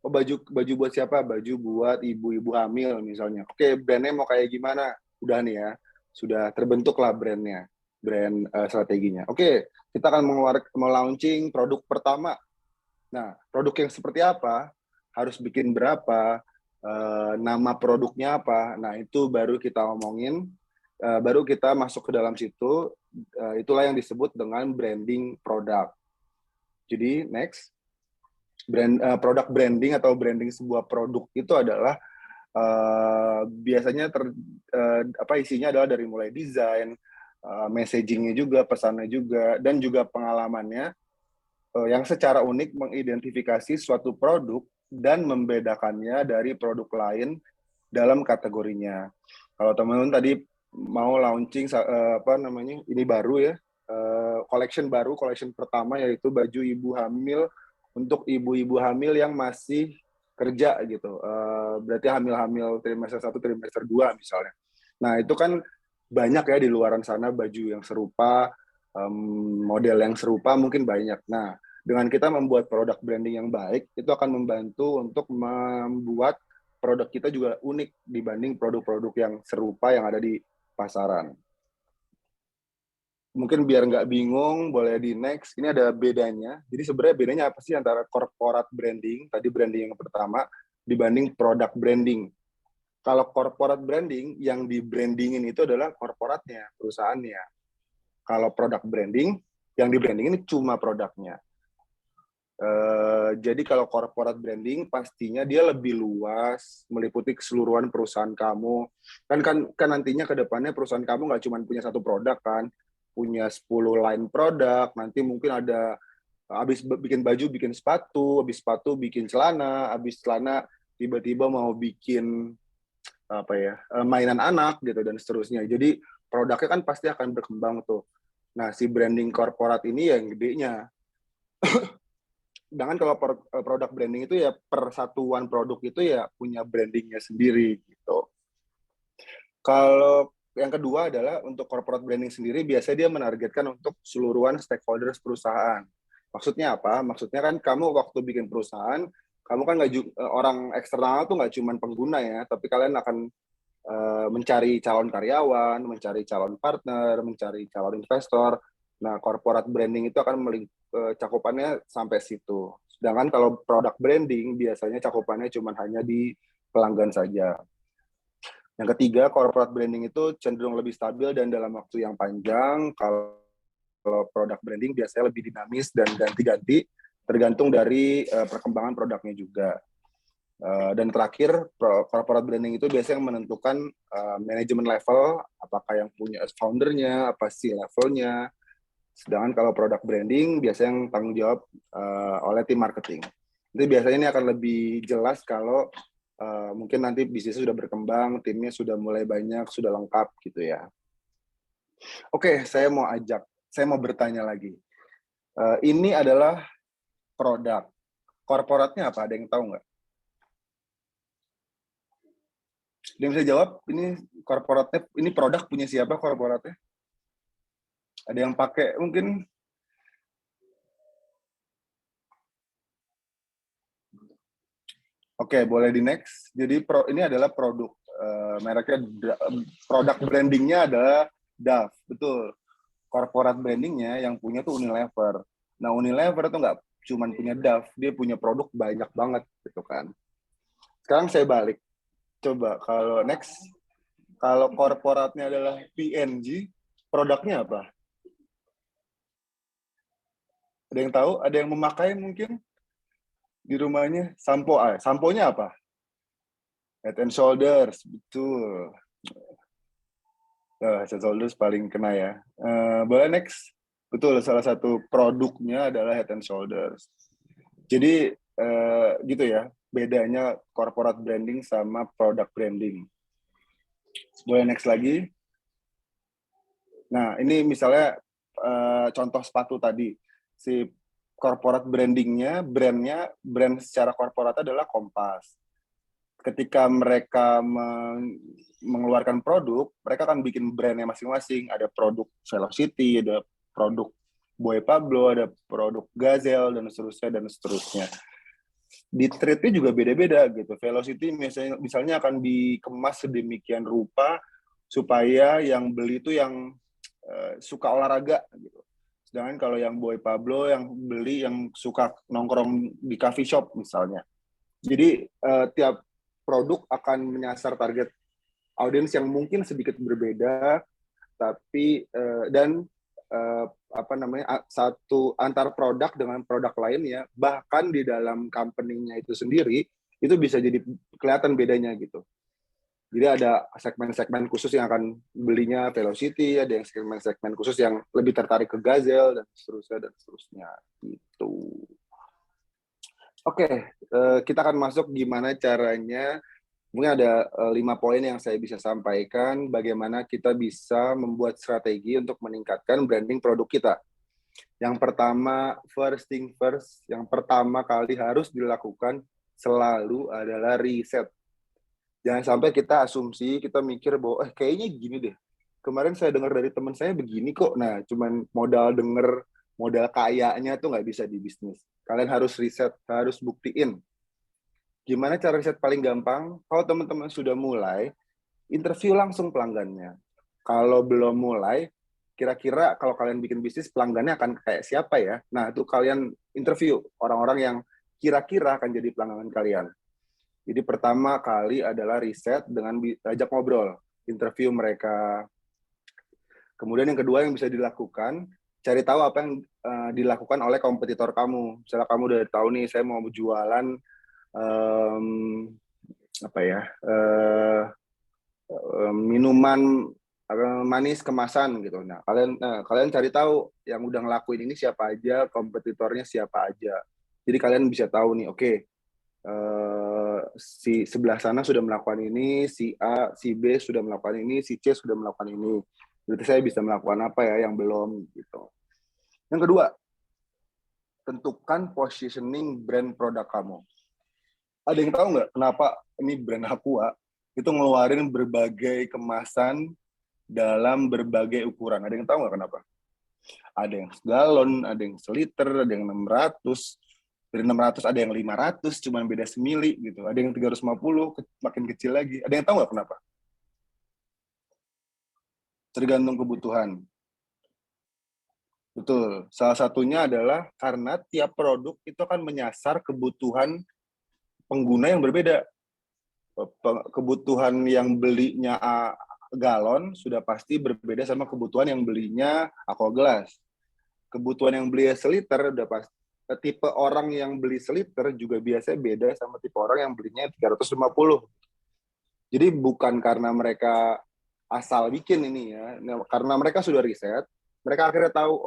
Oh, baju buat siapa? Baju buat ibu-ibu hamil misalnya. Oke, brandnya mau kayak gimana? Udah nih ya, sudah terbentuklah brandnya, brand strateginya. Oke, kita akan launching produk pertama. Nah, produk yang seperti apa? Harus bikin berapa? Nama produknya apa? Nah, itu baru kita omongin. Baru kita masuk ke dalam situ, itulah yang disebut dengan branding produk. Jadi next, product branding atau branding sebuah produk itu adalah biasanya isinya adalah dari mulai desain, messagingnya juga, pesannya juga, dan juga pengalamannya yang secara unik mengidentifikasi suatu produk dan membedakannya dari produk lain dalam kategorinya. Kalau teman-teman tadi mau launching ini baru ya, collection pertama yaitu baju ibu hamil untuk ibu-ibu hamil yang masih kerja gitu, berarti hamil-hamil trimester 1, trimester 2 misalnya. Nah itu kan banyak ya di luaran sana baju yang serupa, model yang serupa mungkin banyak. Nah dengan kita membuat produk branding yang baik, itu akan membantu untuk membuat produk kita juga unik dibanding produk-produk yang serupa yang ada di pasaran. Mungkin biar nggak bingung, boleh di next. Ini ada bedanya. Jadi sebenarnya bedanya apa sih antara corporate branding, tadi branding yang pertama, dibanding product branding. Kalau corporate branding, yang di-brandingin itu adalah korporatnya, perusahaannya. Kalau product branding, yang di-brandingin cuma produknya. Jadi kalau corporate branding pastinya dia lebih luas, meliputi keseluruhan perusahaan kamu. Kan nantinya ke depannya perusahaan kamu nggak cuma punya satu produk kan, punya 10 line produk, nanti mungkin ada habis bikin baju, bikin sepatu, habis sepatu bikin celana, habis celana tiba-tiba mau bikin mainan anak gitu dan seterusnya. Jadi produknya kan pasti akan berkembang tuh. Nah, si branding korporat ini yang gedenya. Sedangkan kalau produk branding itu ya persatuan produk itu ya punya brandingnya sendiri gitu. Kalau yang kedua adalah untuk corporate branding sendiri biasanya dia menargetkan untuk seluruhan stakeholders perusahaan. Maksudnya apa? Maksudnya kan kamu waktu bikin perusahaan, kamu kan orang eksternal tuh nggak cuma pengguna ya, tapi kalian akan mencari calon karyawan, mencari calon partner, mencari calon investor. Nah, corporate branding itu akan cakupannya sampai situ. Sedangkan kalau product branding biasanya cakupannya cuma hanya di pelanggan saja. Yang ketiga, corporate branding itu cenderung lebih stabil dan dalam waktu yang panjang. Kalau product branding biasanya lebih dinamis dan ganti-ganti, tergantung dari perkembangan produknya juga. Dan terakhir, corporate branding itu biasanya menentukan manajemen level, apakah yang punya foundernya, apa sih levelnya. Sedangkan kalau product branding biasanya yang tanggung jawab oleh tim marketing. Itu biasanya ini akan lebih jelas kalau mungkin nanti bisnisnya sudah berkembang, timnya sudah mulai banyak, sudah lengkap gitu ya. Oke, saya mau bertanya lagi. Ini adalah produk. Korporatnya apa? Ada yang tahu nggak? Dia bisa jawab, ini korporatnya, ini produk punya siapa korporatnya? Ada yang pakai mungkin? Oke, boleh di next. Jadi ini adalah produk mereknya, produk brandingnya adalah Dove, betul. Corporate brandingnya yang punya tuh Unilever. Nah, Unilever tuh nggak cuma punya Dove, dia punya produk banyak banget gitu kan. Sekarang saya balik. Coba kalau next, kalau korporatnya adalah P&G, produknya apa? Ada yang tahu? Ada yang memakai mungkin di rumahnya? Sampo-nya apa? Head and Shoulders, betul. Head and Shoulders paling kena ya. Boleh next? Betul, salah satu produknya adalah Head and Shoulders. Jadi gitu ya, bedanya corporate branding sama product branding. Boleh next lagi? Nah, ini misalnya contoh sepatu tadi. Si corporate brandingnya, brand secara korporat adalah Kompas. Ketika mereka mengeluarkan produk, mereka akan bikin brandnya masing-masing. Ada produk Velocity, ada produk Boy Pablo, ada produk Gazelle, dan seterusnya. Di trade-nya juga beda-beda gitu. Velocity misalnya akan dikemas sedemikian rupa supaya yang beli itu yang suka olahraga gitu. Sedangkan kalau yang Boy Pablo yang beli yang suka nongkrong di coffee shop misalnya. Jadi tiap produk akan menyasar target audiens yang mungkin sedikit berbeda, tapi satu antar produk dengan produk lainnya, bahkan di dalam company-nya itu sendiri itu bisa jadi kelihatan bedanya gitu. Jadi ada segmen-segmen khusus yang akan belinya Velocity, ada yang segmen-segmen khusus yang lebih tertarik ke Gazelle dan seterusnya gitu. Oke, kita akan masuk gimana caranya. Mungkin ada 5 poin yang saya bisa sampaikan bagaimana kita bisa membuat strategi untuk meningkatkan branding produk kita. Yang pertama, first thing first, yang pertama kali harus dilakukan selalu adalah riset. Jangan sampai kita asumsi, kita mikir bahwa kayaknya gini deh. Kemarin saya dengar dari teman saya begini kok. Nah, cuman modal denger, modal kayaknya tuh nggak bisa di bisnis. Kalian harus riset, harus buktiin. Gimana cara riset paling gampang? Kalau teman-teman sudah mulai, interview langsung pelanggannya. Kalau belum mulai, kira-kira kalau kalian bikin bisnis, pelanggannya akan kayak siapa ya? Nah, itu kalian interview orang-orang yang kira-kira akan jadi pelanggan kalian. Jadi pertama kali adalah riset dengan ajak ngobrol, interview mereka. Kemudian yang kedua yang bisa dilakukan, cari tahu apa yang dilakukan oleh kompetitor kamu. Misalnya kamu udah tahu nih, saya mau jualan minuman manis kemasan gitu. Nah, kalian cari tahu yang udah ngelakuin ini siapa aja, kompetitornya siapa aja. Jadi kalian bisa tahu nih, oke. Si sebelah sana sudah melakukan ini, si A, si B sudah melakukan ini, si C sudah melakukan ini. Berarti saya bisa melakukan apa ya yang belum gitu. Yang kedua, tentukan positioning brand produk kamu. Ada yang tahu nggak kenapa ini brand Aqua itu ngeluarin berbagai kemasan dalam berbagai ukuran? Ada yang tahu nggak kenapa? Ada yang segalon, ada yang seliter, ada yang 600. Dari 600 ada yang 500, cuman beda semili gitu. Ada yang 350, makin kecil lagi. Ada yang tahu nggak kenapa? Tergantung kebutuhan. Betul. Salah satunya adalah karena tiap produk itu akan menyasar kebutuhan pengguna yang berbeda. Kebutuhan yang belinya galon sudah pasti berbeda sama kebutuhan yang belinya aqua gelas. Kebutuhan yang beli seliter udah pasti. Tipe orang yang beli seliter juga biasanya beda sama tipe orang yang belinya 350. Jadi bukan karena mereka asal bikin ini ya, karena mereka sudah riset, mereka akhirnya tahu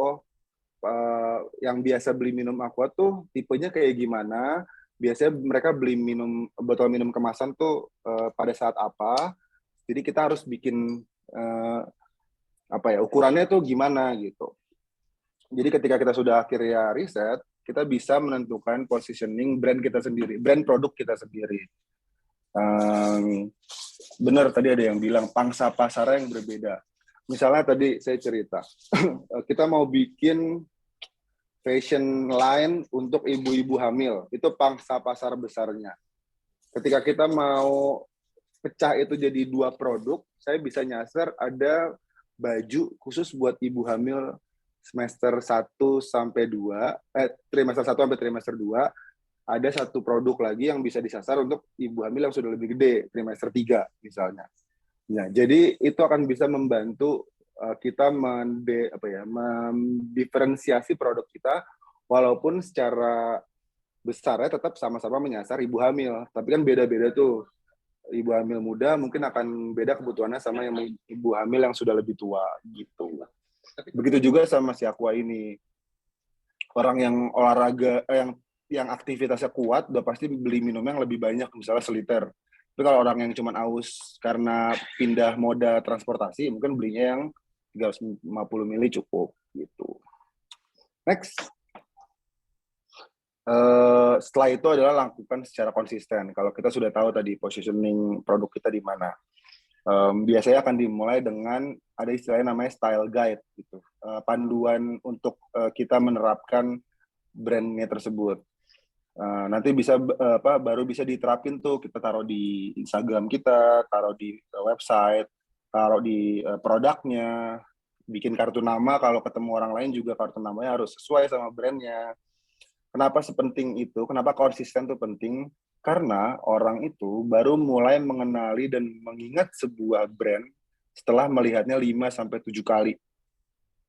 yang biasa beli minum aqua tuh tipenya kayak gimana, biasanya mereka beli botol minum kemasan tuh pada saat apa. Jadi kita harus bikin ukurannya tuh gimana gitu. Jadi ketika kita sudah akhirnya riset, kita bisa menentukan positioning brand kita sendiri, brand produk kita sendiri. Benar tadi ada yang bilang pangsa pasar yang berbeda. Misalnya tadi saya cerita, kita mau bikin fashion line untuk ibu-ibu hamil, itu pangsa pasar besarnya. Ketika kita mau pecah itu jadi 2 produk, saya bisa nyasar ada baju khusus buat ibu hamil semester 1 sampai 2, trimester 1 sampai trimester 2, ada 1 produk lagi yang bisa disasar untuk ibu hamil yang sudah lebih gede, trimester 3 misalnya. Nah, jadi itu akan bisa membantu kita mendiferensiasi produk kita, walaupun secara besarnya tetap sama-sama menyasar ibu hamil, tapi kan beda-beda tuh. Ibu hamil muda mungkin akan beda kebutuhannya sama yang ibu hamil yang sudah lebih tua gitu. Begitu juga sama si Aqua ini. Orang yang olahraga, yang aktivitasnya kuat, udah pasti beli minum yang lebih banyak, misalnya seliter. Tapi kalau orang yang cuma aus karena pindah moda transportasi, mungkin belinya yang 350 ml cukup gitu. Next. Setelah itu adalah lakukan secara konsisten. Kalau kita sudah tahu tadi positioning produk kita di mana, biasanya akan dimulai dengan ada istilahnya namanya style guide gitu, panduan untuk kita menerapkan brandnya tersebut. Nanti bisa baru bisa diterapin tuh, kita taruh di Instagram kita, taruh di website, taruh di produknya, bikin kartu nama, kalau ketemu orang lain juga kartu namanya harus sesuai sama brandnya. Kenapa sepenting itu? Kenapa konsisten itu penting? Karena orang itu baru mulai mengenali dan mengingat sebuah brand setelah melihatnya 5-7 kali.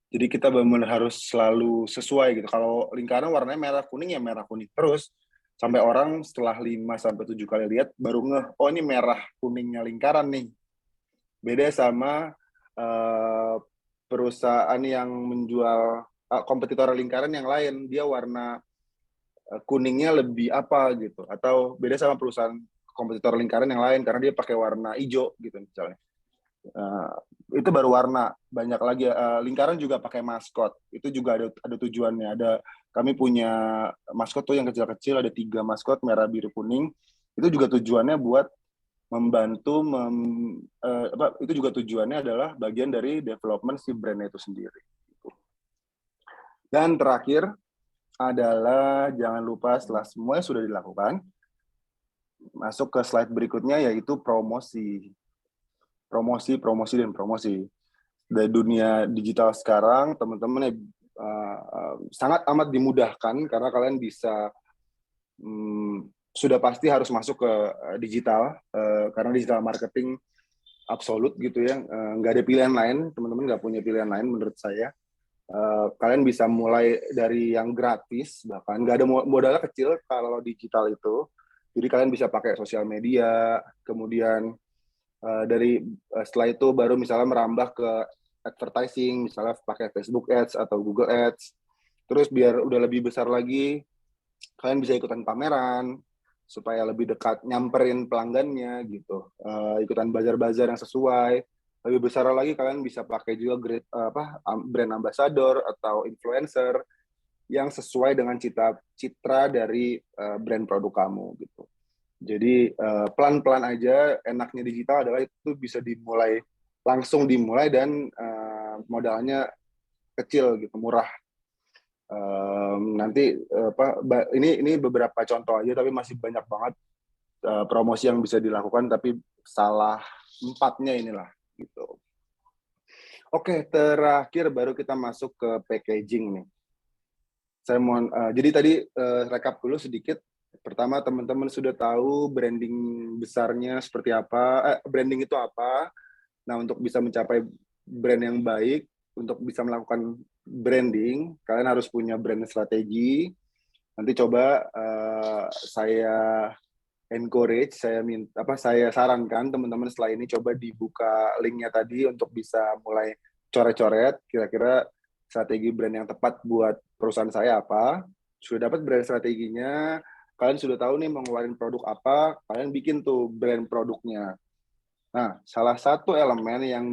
Jadi kita benar-benar harus selalu sesuai gitu. Kalau lingkaran warnanya merah kuning, ya merah kuning terus. Sampai orang setelah 5-7 kali lihat baru ngeh, oh ini merah kuningnya lingkaran nih. Beda sama perusahaan yang menjual kompetitor lingkaran yang lain, dia warna kuningnya lebih apa gitu. Atau beda sama perusahaan kompetitor lingkaran yang lain karena dia pakai warna hijau gitu misalnya. Itu baru warna. Banyak lagi lingkaran juga pakai maskot, itu juga ada tujuannya. Kami punya maskot tuh yang kecil-kecil, ada 3 maskot, merah biru kuning. Itu juga tujuannya buat membantu itu juga tujuannya adalah bagian dari development si brand itu sendiri. Dan terakhir adalah jangan lupa setelah semuanya sudah dilakukan, masuk ke slide berikutnya, yaitu promosi. Promosi. Dari dunia digital sekarang, teman-teman sangat amat dimudahkan karena kalian bisa sudah pasti harus masuk ke digital, karena digital marketing absolut gitu ya, nggak ada pilihan lain, teman-teman nggak punya pilihan lain menurut saya. Kalian bisa mulai dari yang gratis, bahkan nggak ada modalnya kecil kalau digital itu. Jadi kalian bisa pakai sosial media, kemudian setelah itu baru misalnya merambah ke advertising, misalnya pakai Facebook Ads atau Google Ads. Terus biar udah lebih besar lagi, kalian bisa ikutan pameran supaya lebih dekat nyamperin pelanggannya gitu. Ikutan bazar-bazar yang sesuai. Lebih besar lagi kalian bisa pakai juga brand ambassador atau influencer yang sesuai dengan citra dari brand produk kamu gitu. Jadi pelan-pelan aja. Enaknya digital adalah itu bisa langsung dimulai dan modalnya kecil gitu, murah. Nanti ini beberapa contoh aja, tapi masih banyak banget promosi yang bisa dilakukan, tapi salah 4-nya inilah gitu. Oke, terakhir baru kita masuk ke packaging nih. Saya jadi tadi rekap dulu sedikit. Pertama, teman-teman sudah tahu branding besarnya seperti apa, branding itu apa. Nah, untuk bisa mencapai brand yang baik, untuk bisa melakukan branding, kalian harus punya brand strategi. Nanti coba saya encourage, saya sarankan teman-teman setelah ini coba dibuka linknya tadi untuk bisa mulai coret-coret kira-kira strategi brand yang tepat buat perusahaan saya apa. Sudah dapat brand strateginya, kalian sudah tahu nih mau ngeluarin produk apa, kalian bikin tuh brand produknya. Nah, salah satu elemen yang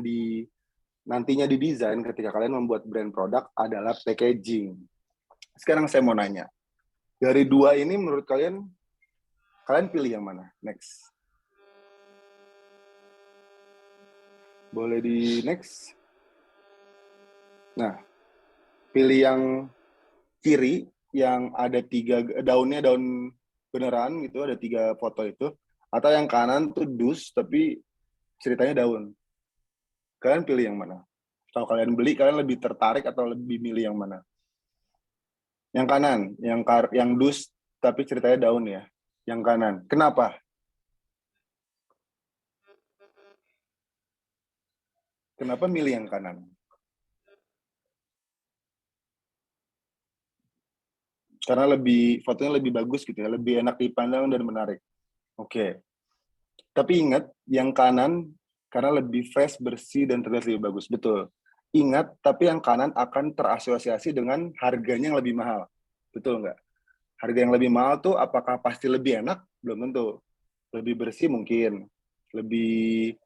nantinya didesain ketika kalian membuat brand produk adalah packaging. Sekarang saya mau nanya, dari 2 ini menurut kalian pilih yang mana? Next. Boleh di next. Nah, pilih yang kiri yang ada 3 daunnya, daun beneran gitu, ada 3 foto itu. Atau yang kanan tuh dus tapi ceritanya daun. Kalian pilih yang mana? Kalau kalian beli, kalian lebih tertarik atau lebih milih yang mana? Yang kanan, yang dus tapi ceritanya daun ya. Yang kanan. Kenapa? Kenapa milih yang kanan? Karena fotonya lebih bagus gitu ya, lebih enak dipandang dan menarik. Oke. Tapi ingat, yang kanan karena lebih fresh, bersih, dan terlihat lebih bagus. Betul. Ingat, tapi yang kanan akan terasosiasi dengan harganya yang lebih mahal. Betul nggak? Harga yang lebih mahal tuh apakah pasti lebih enak? Belum tentu. Lebih bersih mungkin. Lebih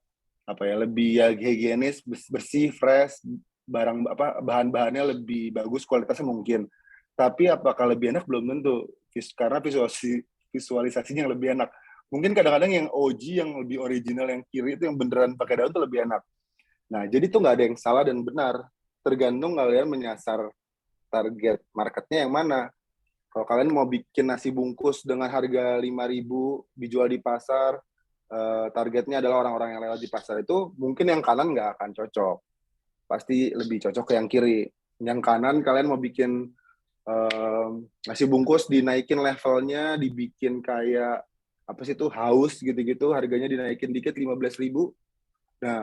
lebih higienis, bersih, fresh, bahan-bahannya lebih bagus, kualitasnya mungkin. Tapi apakah lebih enak? Belum tentu. Karena visualisasinya yang lebih enak. Mungkin kadang-kadang yang OG, yang lebih original, yang kiri itu yang beneran pakai daun itu lebih enak. Nah, jadi tuh nggak ada yang salah dan benar. Tergantung kalian menyasar target marketnya yang mana. Kalau kalian mau bikin nasi bungkus dengan harga 5.000 dijual di pasar, targetnya adalah orang-orang yang lewat di pasar itu, mungkin yang kanan nggak akan cocok. Pasti lebih cocok ke yang kiri. Yang kanan kalian mau bikin nasi bungkus, dinaikin levelnya, dibikin kayak haus gitu-gitu, harganya dinaikin dikit 15.000. Nah,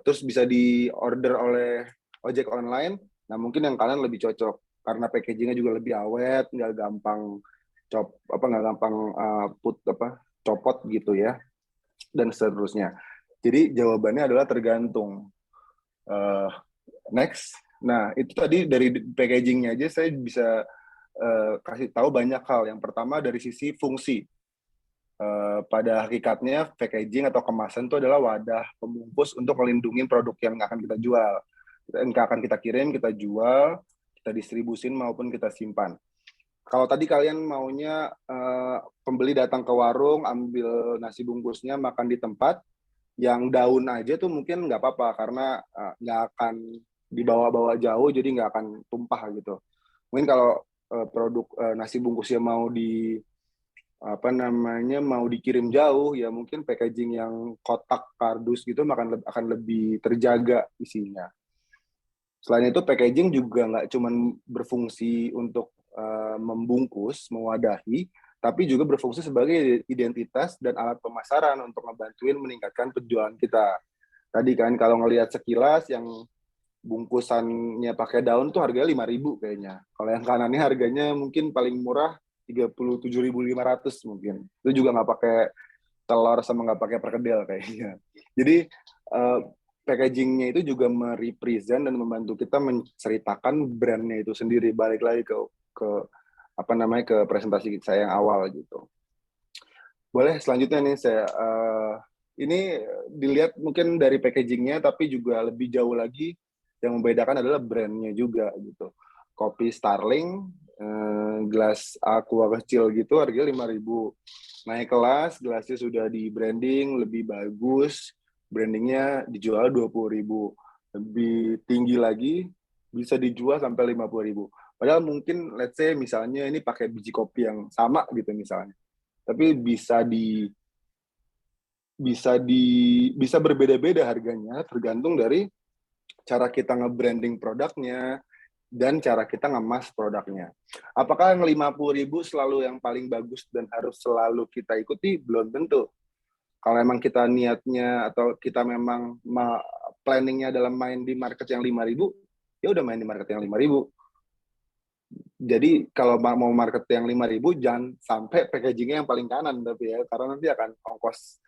terus bisa di order oleh ojek online. Nah, mungkin yang kanan lebih cocok karena packagingnya juga lebih awet, nggak gampang copot gitu ya, dan seterusnya. Jadi jawabannya adalah tergantung. Next. Nah, itu tadi dari packagingnya aja saya bisa kasih tahu banyak hal. Yang pertama dari sisi fungsi. Pada hakikatnya packaging atau kemasan itu adalah wadah pembungkus untuk melindungi produk yang akan kita jual. Yang akan kita kirim, kita jual, kita distribusin maupun kita simpan. Kalau tadi kalian maunya pembeli datang ke warung, ambil nasi bungkusnya, makan di tempat, yang daun aja tuh mungkin nggak apa-apa karena nggak akan dibawa-bawa jauh, jadi nggak akan tumpah gitu. Mungkin kalau produk nasi bungkusnya mau mau dikirim jauh, ya mungkin packaging yang kotak kardus gitu akan lebih terjaga isinya. Selain itu packaging juga nggak cuma berfungsi untuk membungkus, mewadahi, tapi juga berfungsi sebagai identitas dan alat pemasaran untuk ngebantuin meningkatkan penjualan kita. Tadi kan kalau ngelihat sekilas yang bungkusannya pakai daun tuh harganya 5.000 kayaknya. Kalau yang kanannya harganya mungkin paling murah 37.500 mungkin. Itu juga nggak pakai telur sama nggak pakai perkedel kayaknya. Jadi packagingnya itu juga merepresent dan membantu kita menceritakan brandnya itu sendiri. Balik lagi ke presentasi saya yang awal gitu. Boleh selanjutnya nih saya ini dilihat mungkin dari packagingnya, tapi juga lebih jauh lagi yang membedakan adalah brandnya juga gitu. Kopi Starling, gelas aqua kecil gitu harganya 5.000. Naik kelas, gelasnya sudah di branding lebih bagus, brandingnya dijual 20.000. Lebih tinggi lagi bisa dijual sampai 50.000. Padahal mungkin let's say misalnya ini pakai biji kopi yang sama gitu misalnya. Tapi bisa berbeda-beda harganya tergantung dari cara kita nge-branding produknya dan cara kita ngemas produknya. Apakah yang 50.000 selalu yang paling bagus dan harus selalu kita ikuti? Belum tentu. Kalau emang kita niatnya atau kita memang planningnya dalam main di market yang 5.000, ya udah main di market yang 5.000. Jadi kalau mau market yang 5.000, jangan sampai packagingnya yang paling kanan, tapi ya karena nanti akan ongkos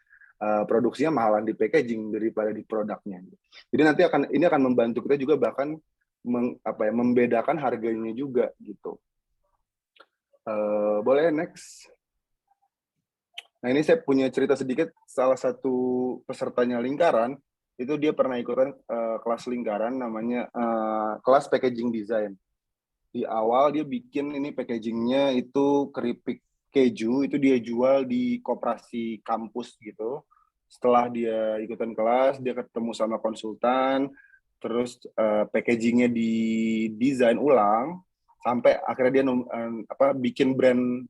produksinya mahalan di packaging daripada di produknya. Jadi nanti ini akan membantu kita juga bahkan membedakan harganya juga gitu. Boleh next. Nah ini saya punya cerita sedikit. Salah satu pesertanya Lingkaran itu dia pernah ikutan kelas Lingkaran namanya kelas packaging design. Di awal dia bikin ini packagingnya itu keripik keju, itu dia jual di koperasi kampus gitu. setelah dia ikutan kelas, dia ketemu sama konsultan, terus packagingnya didesain ulang, sampai akhirnya dia bikin brand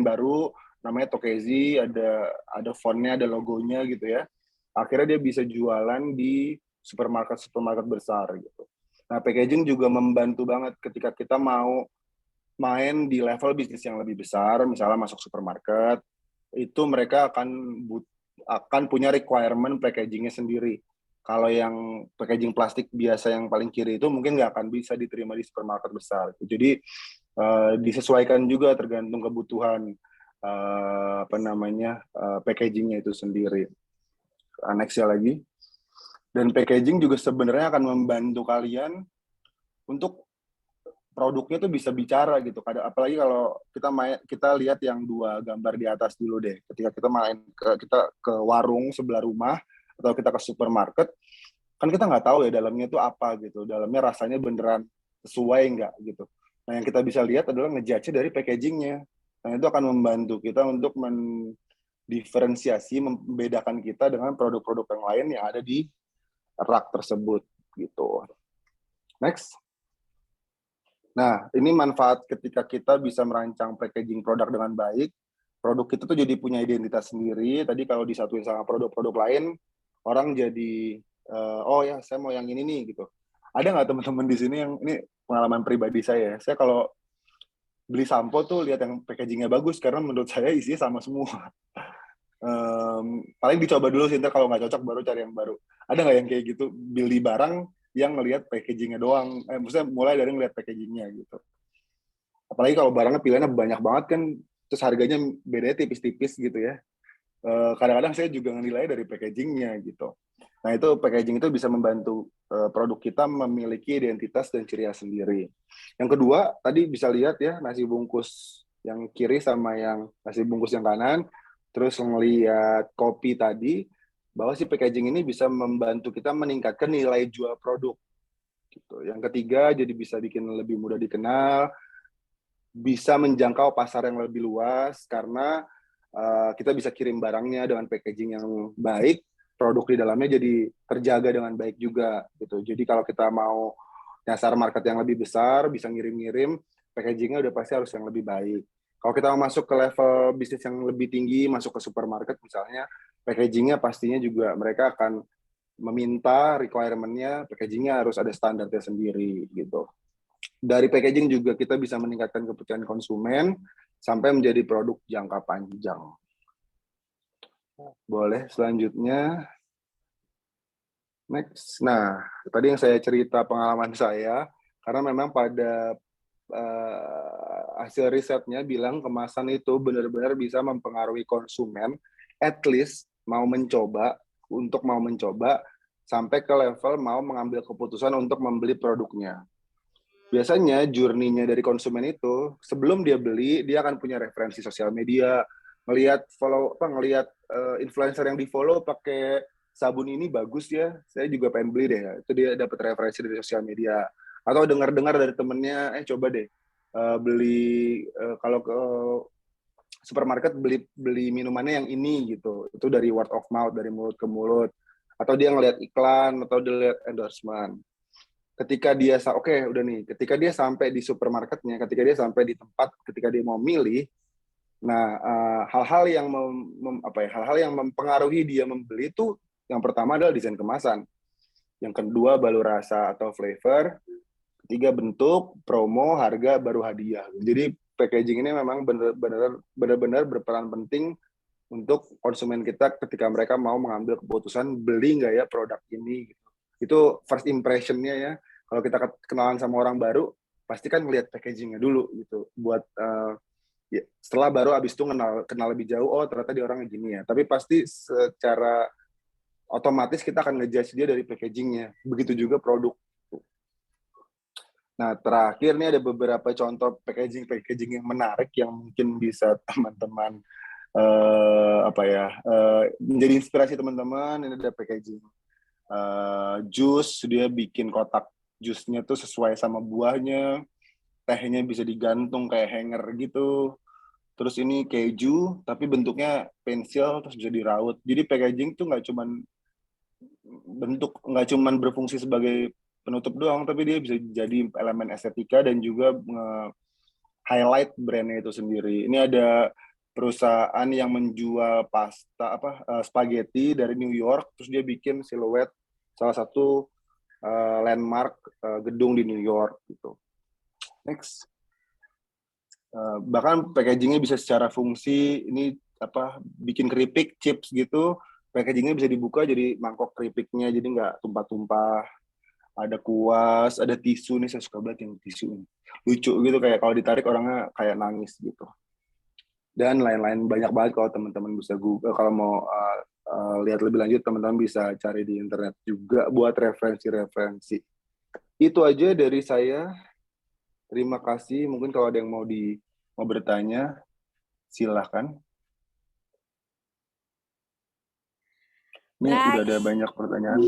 baru, namanya Tokezi, ada fontnya, ada logonya gitu ya. Akhirnya dia bisa jualan di supermarket besar gitu. Nah, packaging juga membantu banget ketika kita mau main di level bisnis yang lebih besar, misalnya masuk supermarket, itu mereka akan punya requirement packagingnya sendiri. Kalau yang packaging plastik biasa yang paling kiri itu mungkin nggak akan bisa diterima di supermarket besar. Jadi disesuaikan juga tergantung kebutuhan packagingnya itu sendiri. Next ya lagi. Dan packaging juga sebenarnya akan membantu kalian untuk produknya tuh bisa bicara gitu. Apalagi kalau kita lihat yang 2 gambar di atas dulu deh. Ketika kita ke warung sebelah rumah atau kita ke supermarket, kan kita nggak tahu ya dalamnya tuh apa gitu. Dalamnya rasanya beneran sesuai nggak gitu. Nah, yang kita bisa lihat adalah ngejudge dari packagingnya. Nah, itu akan membantu kita untuk mendiferensiasi, membedakan kita dengan produk-produk yang lain yang ada di rak tersebut gitu. Next. Nah, ini manfaat ketika kita bisa merancang packaging produk dengan baik. Produk kita tuh jadi punya identitas sendiri. Tadi kalau disatuin sama produk-produk lain, orang jadi, oh ya saya mau yang ini nih gitu. Ada nggak teman-teman di sini yang, ini pengalaman pribadi saya kalau beli sampo tuh lihat yang packagingnya bagus, karena menurut saya isinya sama semua. Paling dicoba dulu sih, ntar kalau nggak cocok baru cari yang baru. Ada nggak yang kayak gitu, beli barang yang ngelihat packagingnya doang, maksudnya mulai dari ngelihat packagingnya gitu. Apalagi kalau barangnya pilihannya banyak banget kan, terus harganya bedanya tipis-tipis gitu ya. Kadang-kadang saya juga nilai dari packagingnya gitu. Nah, itu packaging itu bisa membantu produk kita memiliki identitas dan ciri khas sendiri. Yang kedua, tadi bisa lihat ya, nasi bungkus yang kiri sama yang nasi bungkus yang kanan, terus ngelihat kopi tadi, bahwa si packaging ini bisa membantu kita meningkatkan nilai jual produk. Gitu. Yang ketiga, jadi bisa bikin lebih mudah dikenal, bisa menjangkau pasar yang lebih luas, karena kita bisa kirim barangnya dengan packaging yang baik, produk di dalamnya jadi terjaga dengan baik juga. Gitu. Jadi kalau kita mau nyasar market yang lebih besar, bisa ngirim-ngirim, packagingnya udah pasti harus yang lebih baik. Kalau kita mau masuk ke level bisnis yang lebih tinggi, masuk ke supermarket misalnya, packagingnya pastinya juga mereka akan meminta requirement-nya, packagingnya harus ada standarnya sendiri gitu. Dari packaging juga kita bisa meningkatkan kepercayaan konsumen sampai menjadi produk jangka panjang. Boleh selanjutnya. Next. Nah, tadi yang saya cerita pengalaman saya, karena memang pada hasil risetnya bilang kemasan itu benar-benar bisa mempengaruhi konsumen, at least mau mencoba sampai ke level mau mengambil keputusan untuk membeli produknya. Biasanya journey-nya dari konsumen itu, sebelum dia beli, dia akan punya referensi sosial media, ngelihat influencer yang di-follow pakai sabun ini bagus ya, saya juga pengen beli deh. Itu dia dapat referensi dari sosial media. Atau dengar-dengar dari temennya, coba deh beli kalau ke supermarket beli minumannya yang ini gitu. Itu dari word of mouth, dari mulut ke mulut. Atau dia ngelihat iklan, atau dia lihat endorsement. Ketika dia udah nih, ketika dia sampai di supermarketnya, ketika dia sampai di tempat, ketika dia mau milih, nah hal-hal yang mempengaruhi dia membeli itu, yang pertama adalah desain kemasan, yang kedua balu rasa atau flavor, ketiga bentuk, promo, harga, baru hadiah. Jadi packaging ini memang benar-benar berperan penting untuk konsumen kita ketika mereka mau mengambil keputusan beli nggak ya produk ini. Itu first impression-nya ya. Kalau kita kenalan sama orang baru, pasti kan ngelihat packaging-nya dulu gitu. Buat ya, setelah baru abis itu kenal lebih jauh, oh ternyata dia orangnya gini ya. Tapi pasti secara otomatis kita akan ngejudge dia dari packaging-nya. Begitu juga produk. Nah, terakhir nih ada beberapa contoh packaging yang menarik yang mungkin bisa teman-teman menjadi inspirasi teman-teman. Ini ada packaging jus, dia bikin kotak jusnya tuh sesuai sama buahnya, tehnya bisa digantung kayak hanger gitu. Terus ini keju, tapi bentuknya pensil, terus bisa diraut. Jadi packaging tuh nggak cuman berfungsi sebagai penutup doang, tapi dia bisa jadi elemen estetika dan juga highlight brandnya itu sendiri. Ini ada perusahaan yang menjual spaghetti dari New York, terus dia bikin siluet salah satu landmark gedung di New York gitu. Next. Bahkan packagingnya bisa secara fungsi, ini bikin keripik, chips gitu, packagingnya bisa dibuka jadi mangkok keripiknya, jadi nggak tumpah-tumpah. Ada kuas, ada tisu nih, saya suka banget yang tisu ini. Lucu gitu, kayak kalau ditarik orangnya kayak nangis gitu. Dan lain-lain banyak banget kalau teman-teman bisa Google, kalau mau lihat lebih lanjut teman-teman bisa cari di internet juga buat referensi-referensi. Itu aja dari saya. Terima kasih. Mungkin kalau ada yang mau bertanya, silahkan. Ini udah ada banyak pertanyaan.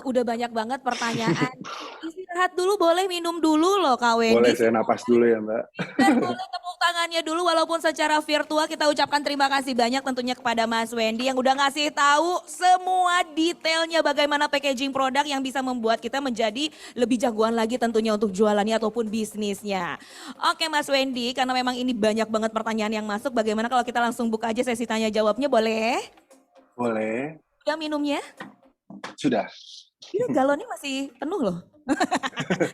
Udah banyak banget pertanyaan. Istirahat dulu, boleh minum dulu loh Kak Wendy. Boleh saya napas dulu ya Mbak. Dan boleh tepuk tangannya dulu walaupun secara virtual. Kita ucapkan terima kasih banyak tentunya kepada Mas Wendy yang udah ngasih tahu semua detailnya bagaimana packaging produk yang bisa membuat kita menjadi lebih jagoan lagi tentunya untuk jualannya ataupun bisnisnya. Oke Mas Wendy, karena memang ini banyak banget pertanyaan yang masuk, bagaimana kalau kita langsung buka aja sesi tanya jawabnya, boleh? Boleh. Udah minumnya? Sudah. Ini galonnya masih penuh loh.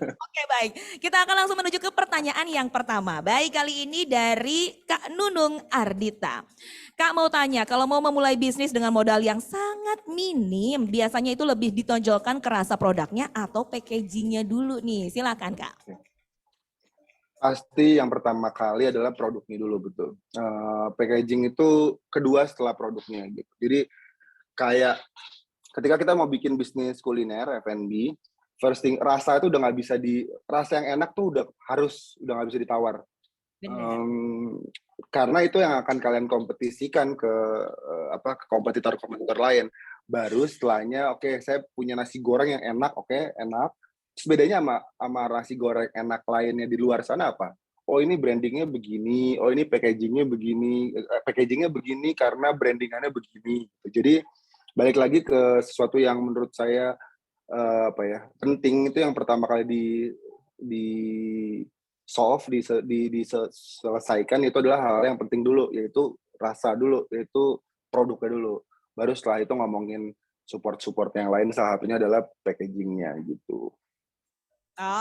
Oke baik, kita akan langsung menuju ke pertanyaan yang pertama. Baik, kali ini dari Kak Nunung Ardita. Kak mau tanya, kalau mau memulai bisnis dengan modal yang sangat minim, biasanya itu lebih ditonjolkan ke rasa produknya atau packagingnya dulu nih? Silakan Kak. Pasti yang pertama kali adalah produknya dulu, betul. Packaging itu kedua setelah produknya gitu. Jadi kayak ketika kita mau bikin bisnis kuliner F&B, first thing, rasa itu udah nggak bisa rasa yang enak tuh udah nggak bisa ditawar. Karena itu yang akan kalian kompetisikan ke kompetitor-kompetitor lain. Baru setelahnya, oke, saya punya nasi goreng yang enak, enak. Terus bedanya sama nasi goreng enak lainnya di luar sana apa? Oh ini brandingnya begini, oh ini packagingnya begini karena brandingannya begini. Jadi balik lagi ke sesuatu yang menurut saya penting, itu yang pertama kali diselesaikan itu adalah hal yang penting dulu, yaitu rasa dulu, yaitu produknya dulu. Baru setelah itu ngomongin support yang lain, salah satunya adalah packagingnya gitu.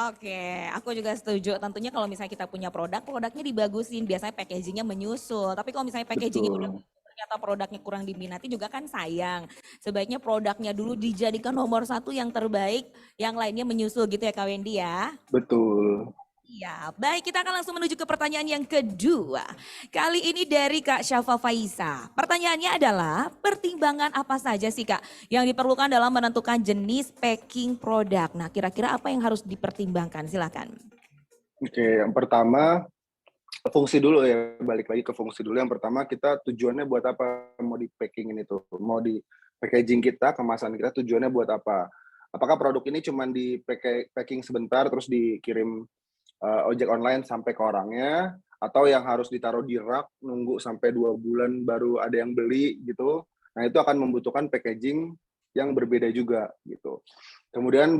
Oke, aku juga setuju. Tentunya kalau misalnya kita punya produknya dibagusin, biasanya packagingnya menyusul. Tapi kalau misalnya packagingnya udah ternyata produknya kurang diminati juga kan sayang. Sebaiknya produknya dulu dijadikan nomor satu yang terbaik, yang lainnya menyusul gitu ya Kak Wendy ya. Betul. Iya, baik, kita akan langsung menuju ke pertanyaan yang kedua. Kali ini dari Kak Syafa Faisa. Pertanyaannya adalah, pertimbangan apa saja sih Kak yang diperlukan dalam menentukan jenis packing produk? Nah, kira-kira apa yang harus dipertimbangkan? Silakan. Oke, yang pertama fungsi dulu ya, balik lagi ke fungsi dulu. Yang pertama, kita tujuannya buat apa mau di packingin itu? Mau di packaging kita, kemasan kita tujuannya buat apa? Apakah produk ini cuma di packing sebentar terus dikirim ojek online sampai ke orangnya, atau yang harus ditaruh di rak nunggu sampai 2 bulan baru ada yang beli gitu. Nah itu akan membutuhkan packaging yang berbeda juga gitu. Kemudian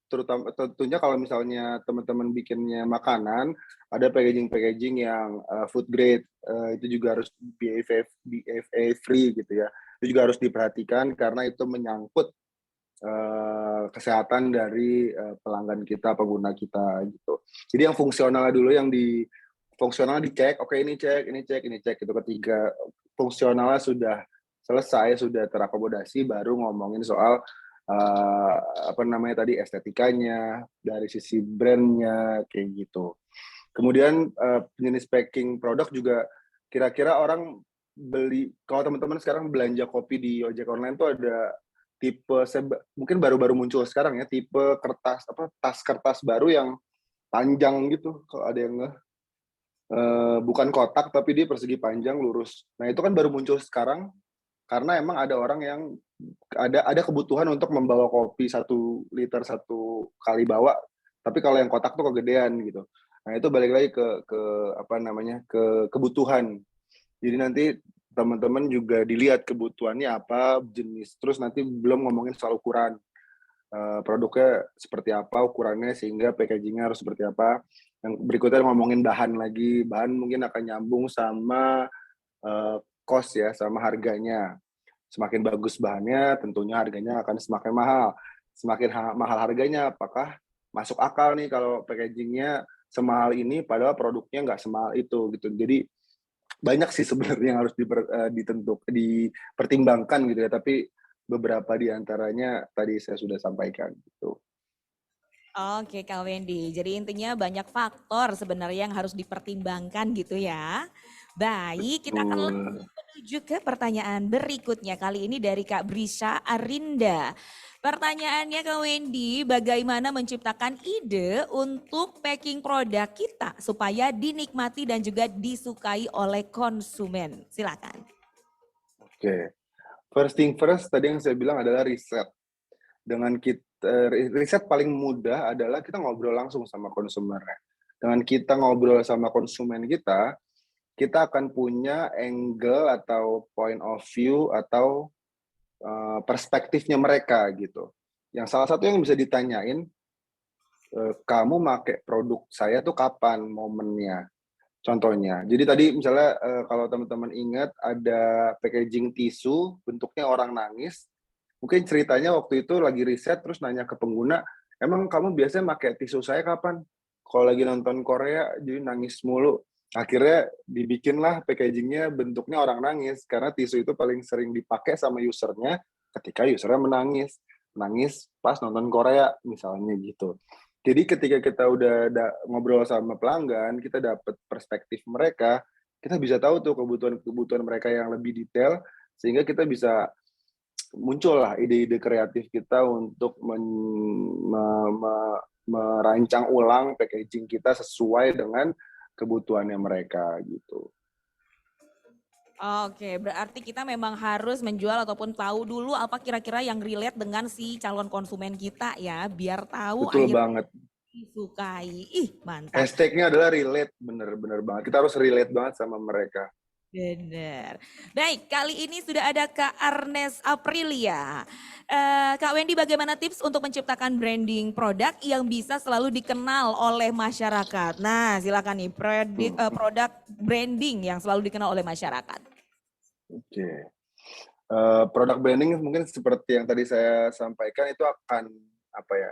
terutama tentunya kalau misalnya teman-teman bikinnya makanan, ada packaging yang food grade, itu juga harus BFA free gitu ya. Itu juga harus diperhatikan karena itu menyangkut kesehatan dari pelanggan kita, pengguna kita gitu. Jadi yang fungsional dulu, fungsional dicek, oke ini cek, itu ketiga fungsionalnya sudah selesai, sudah terakomodasi, baru ngomongin soal estetikanya, dari sisi brandnya kayak gitu. Kemudian jenis packing produk juga kira-kira orang beli, kalau teman-teman sekarang belanja kopi di ojek online tuh ada tipe, mungkin baru-baru muncul sekarang ya, tipe tas kertas baru yang panjang gitu, kalau ada yang bukan kotak tapi dia persegi panjang lurus. Nah itu kan baru muncul sekarang karena emang ada orang yang ada kebutuhan untuk membawa kopi 1 liter 1 kali bawa, tapi kalau yang kotak tuh kegedean gitu. Nah, itu balik lagi ke apa namanya, ke kebutuhan. Jadi nanti teman-teman juga dilihat kebutuhannya apa, jenis, terus nanti belum ngomongin soal ukuran. Produknya seperti apa, ukurannya, sehingga packaging-nya harus seperti apa. Yang berikutnya ngomongin bahan lagi, bahan mungkin akan nyambung sama cost ya, sama harganya. Semakin bagus bahannya, tentunya harganya akan semakin mahal. Semakin mahal harganya, apakah masuk akal nih kalau packaging-nya semahal ini, padahal produknya nggak semahal itu gitu. Jadi banyak sih sebenarnya yang harus dipertimbangkan gitu ya, tapi beberapa di antaranya tadi saya sudah sampaikan gitu. Oke Kak Wendy, jadi intinya banyak faktor sebenarnya yang harus dipertimbangkan gitu ya. Baik, kita akan Betul. langsung menuju ke pertanyaan berikutnya. Kali ini dari Kak Brisha Arinda. Pertanyaannya Kak Wendy, bagaimana menciptakan ide untuk packing produk kita supaya dinikmati dan juga disukai oleh konsumen? Silakan. Oke. First thing first, tadi yang saya bilang adalah riset. Dengan kita riset paling mudah adalah kita ngobrol langsung sama konsumennya. Dengan kita ngobrol sama konsumen kita akan punya angle atau point of view atau perspektifnya mereka gitu. Yang salah satu yang bisa ditanyain, kamu pakai produk saya tuh kapan momennya? Contohnya. Jadi tadi misalnya kalau teman-teman ingat ada packaging tisu bentuknya orang nangis. Mungkin ceritanya waktu itu lagi riset terus nanya ke pengguna, "Emang kamu biasanya pakai tisu saya kapan?" Kalau lagi nonton Korea jadi nangis mulu. Akhirnya dibikinlah packaging-nya bentuknya orang nangis karena tisu itu paling sering dipakai sama user-nya ketika user-nya menangis. Nangis pas nonton Korea misalnya gitu. Jadi ketika kita udah ngobrol sama pelanggan, kita dapat perspektif mereka, kita bisa tahu tuh kebutuhan-kebutuhan mereka yang lebih detail, sehingga kita bisa muncullah ide-ide kreatif kita untuk merancang ulang packaging kita sesuai dengan kebutuhannya mereka gitu. Oke, berarti kita memang harus menjual ataupun tahu dulu apa kira-kira yang relate dengan si calon konsumen kita ya, biar tahu Betul akhirnya banget. disukai. Ih, mantap. Hashtag-nya adalah relate, bener-bener banget. Kita harus relate banget sama mereka. Benar. Baik, kali ini sudah ada Kak Arnes Aprilia. Kak Wendy, bagaimana tips untuk menciptakan branding produk yang bisa selalu dikenal oleh masyarakat? Nah, silakan nih, produk branding yang selalu dikenal oleh masyarakat. Oke. Produk branding mungkin seperti yang tadi saya sampaikan itu akan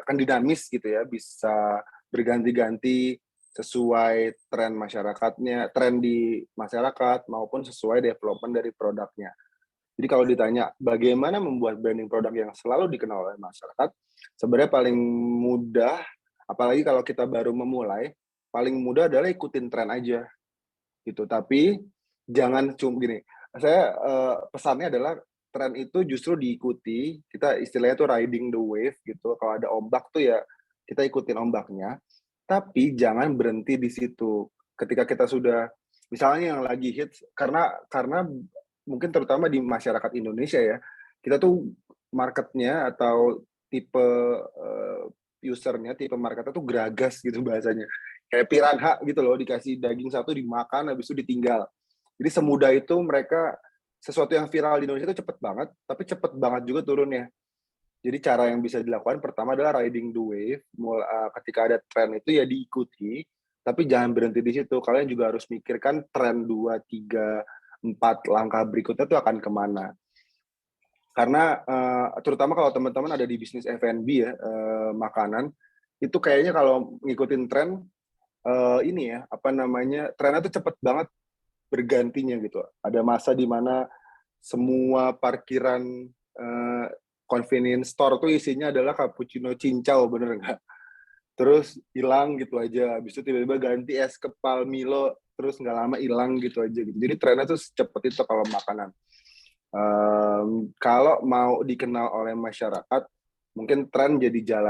akan dinamis gitu ya, bisa berganti-ganti sesuai tren masyarakatnya, tren di masyarakat maupun sesuai development dari produknya. Jadi kalau ditanya bagaimana membuat branding produk yang selalu dikenal oleh masyarakat, sebenarnya paling mudah, apalagi kalau kita baru memulai, paling mudah adalah ikutin tren aja gitu. Tapi jangan cuma gini, saya pesannya adalah tren itu justru diikuti, kita istilahnya tuh riding the wave gitu. Kalau ada ombak tuh ya kita ikutin ombaknya, tapi jangan berhenti di situ. Ketika kita sudah misalnya yang lagi hits karena mungkin terutama di masyarakat Indonesia ya, kita tuh marketnya atau tipe usernya, tipe marketnya tuh geragas gitu bahasanya. Kayak piranha gitu loh, dikasih daging satu dimakan, habis itu ditinggal. Jadi semudah itu mereka, sesuatu yang viral di Indonesia itu cepet banget, tapi cepet banget juga turunnya. Jadi cara yang bisa dilakukan pertama adalah riding the wave. Ketika ada tren itu ya diikuti, tapi jangan berhenti di situ. Kalian juga harus mikirkan tren 2, 3, 4 langkah berikutnya itu akan kemana. Karena terutama kalau teman-teman ada di bisnis F&B ya, makanan, itu kayaknya kalau ngikutin tren, trennya tuh cepet banget bergantinya gitu. Ada masa di mana semua parkiran convenience store tuh isinya adalah cappuccino cincau, bener nggak? Terus hilang gitu aja, habis itu tiba-tiba ganti es kepal Milo, terus nggak lama hilang gitu aja gitu. Jadi trennya tuh secepat itu kalau makanan. Kalau mau dikenal oleh masyarakat, mungkin tren jadi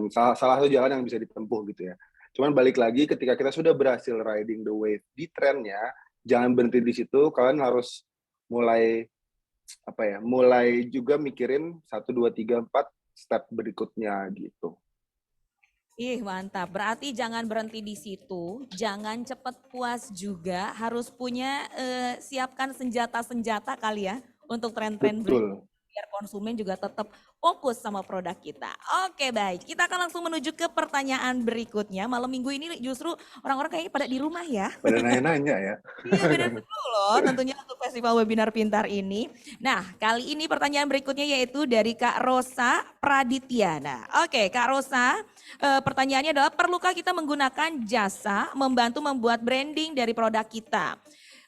salah satu jalan yang bisa ditempuh gitu ya. Cuman balik lagi ketika kita sudah berhasil riding the wave di trennya, jangan berhenti di situ. Kalian harus mulai juga mikirin 1, 2, 3, 4 step berikutnya gitu. Ih, mantap. Berarti jangan berhenti di situ, jangan cepet puas juga, harus punya siapkan senjata-senjata kali ya untuk tren-tren Betul. biar konsumen juga tetap fokus sama produk kita. Oke, baik. Kita akan langsung menuju ke pertanyaan berikutnya. Malam minggu ini justru orang-orang kayaknya pada di rumah ya. Pada nanya-nanya ya. Iya, beda seru loh tentunya untuk festival webinar pintar ini. Nah, kali ini pertanyaan berikutnya yaitu dari Kak Rosa Pradityana. Oke, Kak Rosa, pertanyaannya adalah perlukah kita menggunakan jasa membantu membuat branding dari produk kita?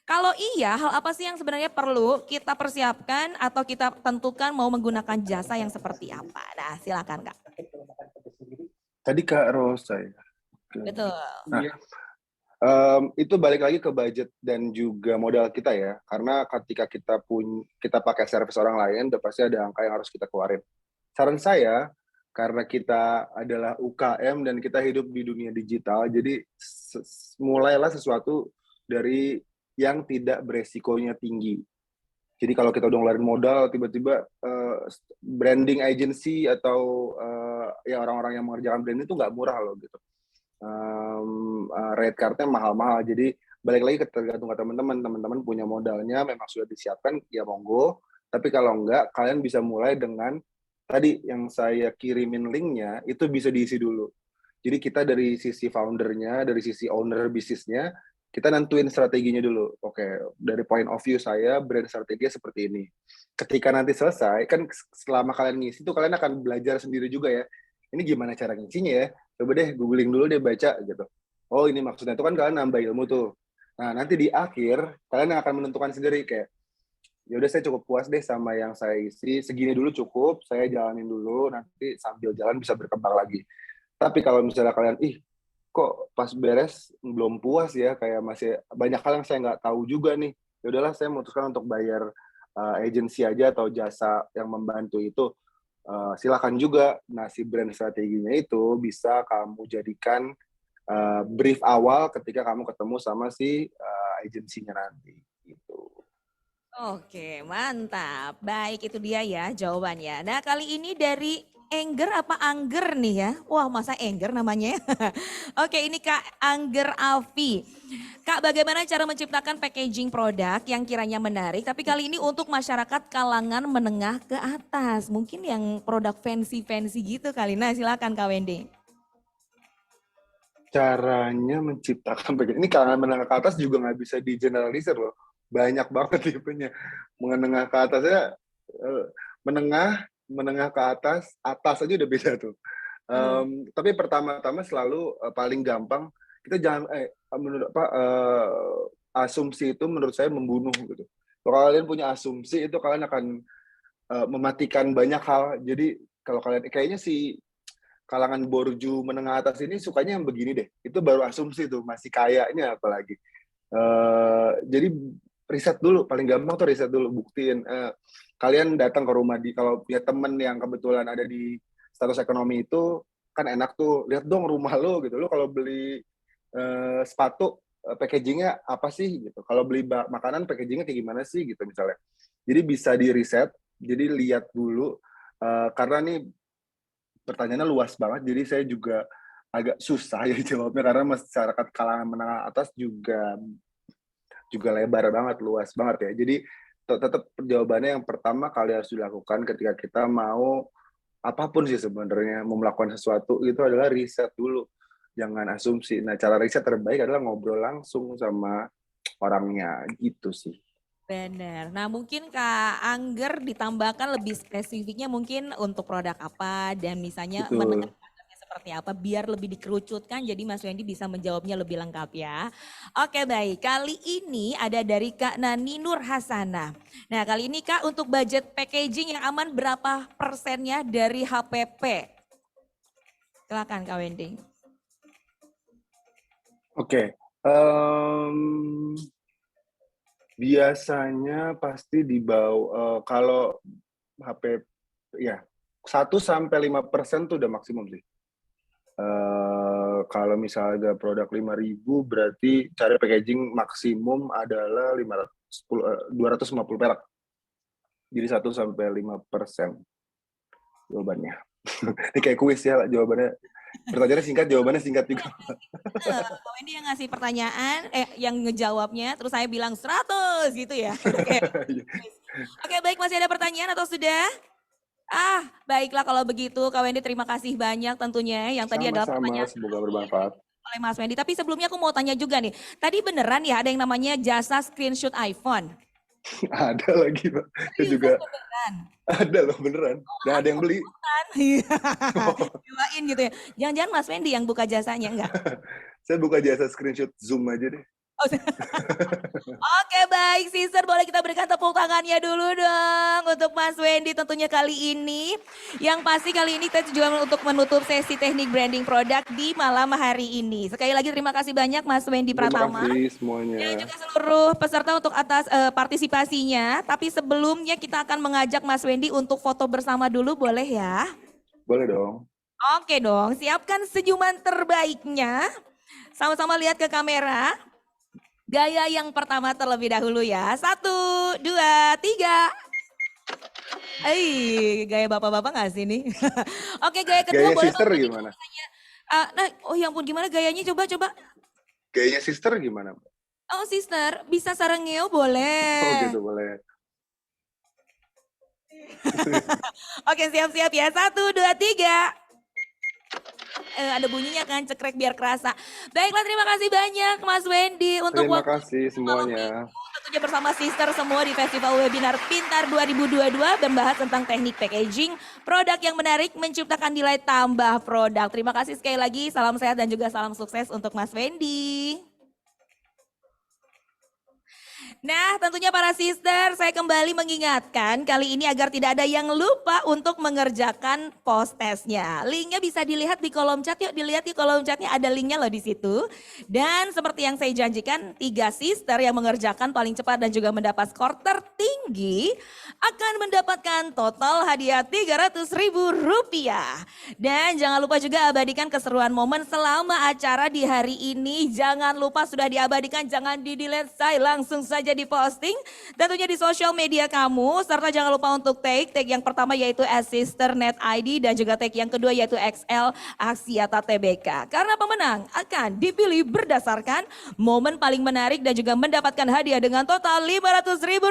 Kalau iya, hal apa sih yang sebenarnya perlu kita persiapkan atau kita tentukan mau menggunakan jasa yang seperti apa? Nah, silakan Kak. Tadi Kak Rosa ya. Oke. Betul. Nah, itu balik lagi ke budget dan juga modal kita ya. Karena ketika kita pakai service orang lain, udah pasti ada angka yang harus kita keluarin. Saran saya, karena kita adalah UKM dan kita hidup di dunia digital, jadi mulailah sesuatu dari yang tidak beresikonya tinggi. Jadi kalau kita udah ngeluarin modal, tiba-tiba branding agency atau ya orang-orang yang mengerjakan branding itu nggak murah loh gitu. Rate card-nya mahal-mahal. Jadi balik lagi ke tergantung ke teman-teman punya modalnya memang sudah disiapkan, ya monggo. Tapi kalau enggak, kalian bisa mulai dengan tadi yang saya kirimin linknya, itu bisa diisi dulu. Jadi kita dari sisi foundernya, dari sisi owner bisnisnya, kita nentuin strateginya dulu. Oke, dari point of view saya, brand strateginya seperti ini. Ketika nanti selesai, kan selama kalian ngisi itu kalian akan belajar sendiri juga ya. Ini gimana cara ngisinya ya? Coba deh googling dulu deh, baca gitu. Oh ini maksudnya itu kan kalian nambah ilmu tuh. Nah nanti di akhir kalian akan menentukan sendiri kayak, ya udah saya cukup puas deh sama yang saya isi, segini dulu cukup, saya jalanin dulu, nanti sambil jalan bisa berkembang lagi. Tapi kalau misalnya kalian, kok pas beres belum puas ya, kayak masih banyak hal yang saya nggak tahu juga nih, ya udahlah saya memutuskan untuk bayar agensi aja atau jasa yang membantu itu. Silakan juga. Nah, si brand strateginya itu bisa kamu jadikan brief awal ketika kamu ketemu sama si agensinya nanti. Gitu. Oke, mantap. Baik, itu dia ya jawabannya. Nah, kali ini dari Engger apa Angger nih ya? Wah, masa Engger namanya? Oke, ini Kak Angger Alfi. Kak, bagaimana cara menciptakan packaging produk yang kiranya menarik, tapi kali ini untuk masyarakat kalangan menengah ke atas. Mungkin yang produk fancy-fancy gitu kali. Nah, silakan Kak Wendy. Caranya menciptakan packaging. Ini kalangan menengah ke atas juga nggak bisa di-generalisir loh. Banyak banget tipenya. Menengah ke atasnya, menengah ke atas aja udah beda tuh. Tapi pertama-tama selalu paling gampang, kita jangan, asumsi itu menurut saya membunuh gitu. Kalau kalian punya asumsi, itu kalian akan mematikan banyak hal. Jadi kalau kalian, kayaknya si kalangan borju menengah atas ini sukanya yang begini deh, itu baru asumsi tuh, masih kayaknya apalagi. Jadi riset dulu, paling gampang tuh riset dulu, buktiin. Kalian datang ke rumah, kalau punya temen yang kebetulan ada di status ekonomi itu, kan enak tuh, lihat dong rumah lo gitu. Lo kalau beli sepatu, packagingnya apa sih gitu. Kalau beli makanan, packagingnya kayak gimana sih gitu misalnya. Jadi bisa di riset, jadi lihat dulu, karena nih pertanyaannya luas banget, jadi saya juga agak susah ya jawabnya, karena masyarakat kalangan menengah atas juga lebar banget, luas banget ya. Jadi tetap jawabannya yang pertama kali harus dilakukan ketika kita mau apapun sih sebenarnya, mau melakukan sesuatu itu adalah riset dulu, jangan asumsi. Nah, cara riset terbaik adalah ngobrol langsung sama orangnya, gitu sih. Benar. Nah, mungkin Kak Angger ditambahkan lebih spesifiknya mungkin untuk produk apa dan misalnya menengah seperti apa biar lebih dikerucutkan, jadi Mas Wendy bisa menjawabnya lebih lengkap ya. Oke, baik. Kali ini ada dari Kak Nani Nur Hasanah. Nah, kali ini Kak untuk budget packaging yang aman berapa persennya dari HPP? Silakan Kak Wendy. Oke. Biasanya pasti di bawah, kalau HP ya 1-5% tuh udah maksimum sih. Kalau misalnya produk 5.000 berarti cari packaging maksimum adalah 250 perak. Jadi 1-5% jawabannya. Ini kayak kuis ya jawabannya. Pertanyaannya singkat, jawabannya singkat juga. Kak Wendy yang ngasih pertanyaan, yang ngejawabnya, terus saya bilang 100 gitu ya. Oke. Oke, baik, masih ada pertanyaan atau sudah? Baiklah kalau begitu Kak Wendy, terima kasih banyak tentunya yang tadi adalah Sama-sama, pertanyaan semoga bermanfaat. oleh Mas Wendy. Tapi sebelumnya aku mau tanya juga nih, tadi beneran ya ada yang namanya jasa screenshot iPhone? Ada lagi, Pak. Itu juga Beneran? ada loh, beneran. Dan ada yang beli. Cobain gitu ya. Jangan-jangan Mas Wendy yang buka jasanya, enggak? Saya buka jasa screenshot Zoom aja deh. Oke, baik sister, boleh kita berikan tepuk tangannya dulu dong untuk Mas Wendy tentunya kali ini. Yang pasti kali ini kita juga untuk menutup sesi teknik branding produk di malam hari ini. Sekali lagi terima kasih banyak Mas Wendy Pratama. Terima kasih semuanya. Dan juga seluruh peserta untuk atas partisipasinya. Tapi sebelumnya kita akan mengajak Mas Wendy untuk foto bersama dulu, boleh ya? Boleh dong. Oke dong, siapkan senyuman terbaiknya. Sama-sama lihat ke kamera. Gaya yang pertama terlebih dahulu ya. 1, 2, 3. Gaya bapak-bapak gak sih nih? Oke, gaya kedua Gaya boleh. sister gimana? Ya ampun, gimana gayanya? Coba. Gayanya sister gimana? Oh, sister, bisa sarangeo boleh. Oh gitu, boleh. Oke, siap-siap ya. 1, 2, 3. Ada bunyinya kan, cekrek biar kerasa. Baiklah, terima kasih banyak Mas Wendy untuk Terima waktu kasih semuanya. tentunya bersama sister semua di Festival Webinar Pintar 2022 membahas tentang teknik packaging, produk yang menarik, menciptakan nilai tambah produk. Terima kasih sekali lagi, salam sehat dan juga salam sukses untuk Mas Wendy. Nah, tentunya para sister, saya kembali mengingatkan kali ini agar tidak ada yang lupa untuk mengerjakan post testnya. Linknya bisa dilihat di kolom chat, yuk dilihat di kolom chatnya ada linknya loh di situ. Dan seperti yang saya janjikan, 3 sister yang mengerjakan paling cepat dan juga mendapat skor tertinggi akan mendapatkan total hadiah Rp300.000. Dan jangan lupa juga abadikan keseruan momen selama acara di hari ini. Jangan lupa sudah diabadikan, jangan di-delete, saya langsung saja diposting tentunya di sosial media kamu, serta jangan lupa untuk tag yang pertama yaitu @sisternet_id dan juga tag yang kedua yaitu XL Aksiata TBK. Karena pemenang akan dipilih berdasarkan momen paling menarik dan juga mendapatkan hadiah dengan total Rp500.000.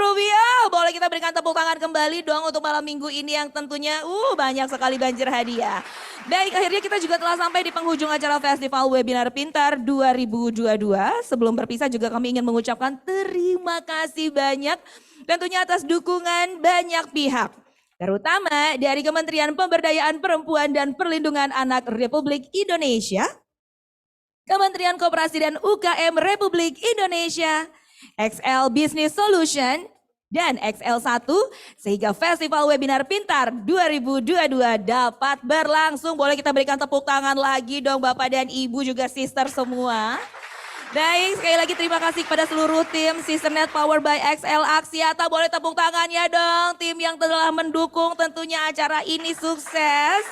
Boleh kita berikan tepuk tangan kembali dong untuk malam minggu ini yang tentunya banyak sekali banjir hadiah. Baik, akhirnya kita juga telah sampai di penghujung acara Festival Webinar Pintar 2022. Sebelum berpisah juga kami ingin mengucapkan terima kasih banyak tentunya atas dukungan banyak pihak. Terutama dari Kementerian Pemberdayaan Perempuan dan Perlindungan Anak Republik Indonesia, Kementerian Koperasi dan UKM Republik Indonesia, XL Business Solution, dan XL1 sehingga Festival Webinar Pintar 2022 dapat berlangsung. Boleh kita berikan tepuk tangan lagi dong Bapak dan Ibu juga sister semua. Baik, sekali lagi terima kasih kepada seluruh tim Sisternet Power by XL Aksiata. Boleh tepuk tangannya dong tim yang telah mendukung tentunya acara ini sukses.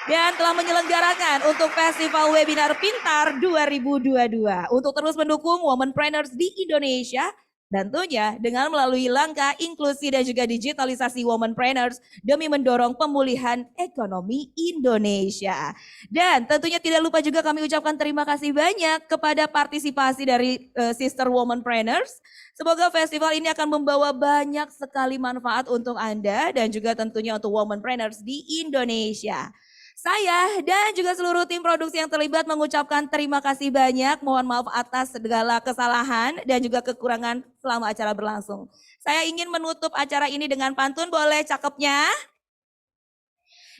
Dan telah menyelenggarakan untuk Festival Webinar Pintar 2022. Untuk terus mendukung womanpreneurs di Indonesia. Tentunya dengan melalui langkah inklusi dan juga digitalisasi womanpreneurs demi mendorong pemulihan ekonomi Indonesia. Dan tentunya tidak lupa juga kami ucapkan terima kasih banyak kepada partisipasi dari sister womanpreneurs. Semoga festival ini akan membawa banyak sekali manfaat untuk Anda dan juga tentunya untuk womanpreneurs di Indonesia. Saya dan juga seluruh tim produksi yang terlibat mengucapkan terima kasih banyak. Mohon maaf atas segala kesalahan dan juga kekurangan selama acara berlangsung. Saya ingin menutup acara ini dengan pantun, boleh cakepnya?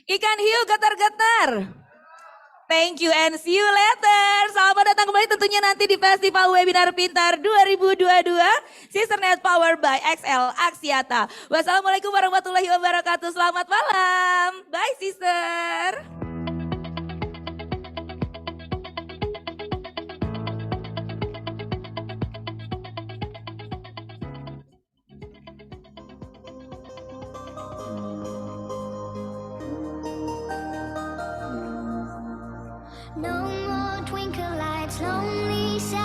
Ikan hiu getar-getar. Thank you and see you later. Selamat datang kembali tentunya nanti di Festival Webinar Pintar 2022. Sisternet Power by XL Aksiata. Wassalamualaikum warahmatullahi wabarakatuh. Selamat malam. Bye sister. No more twinkle lights, lonely sad.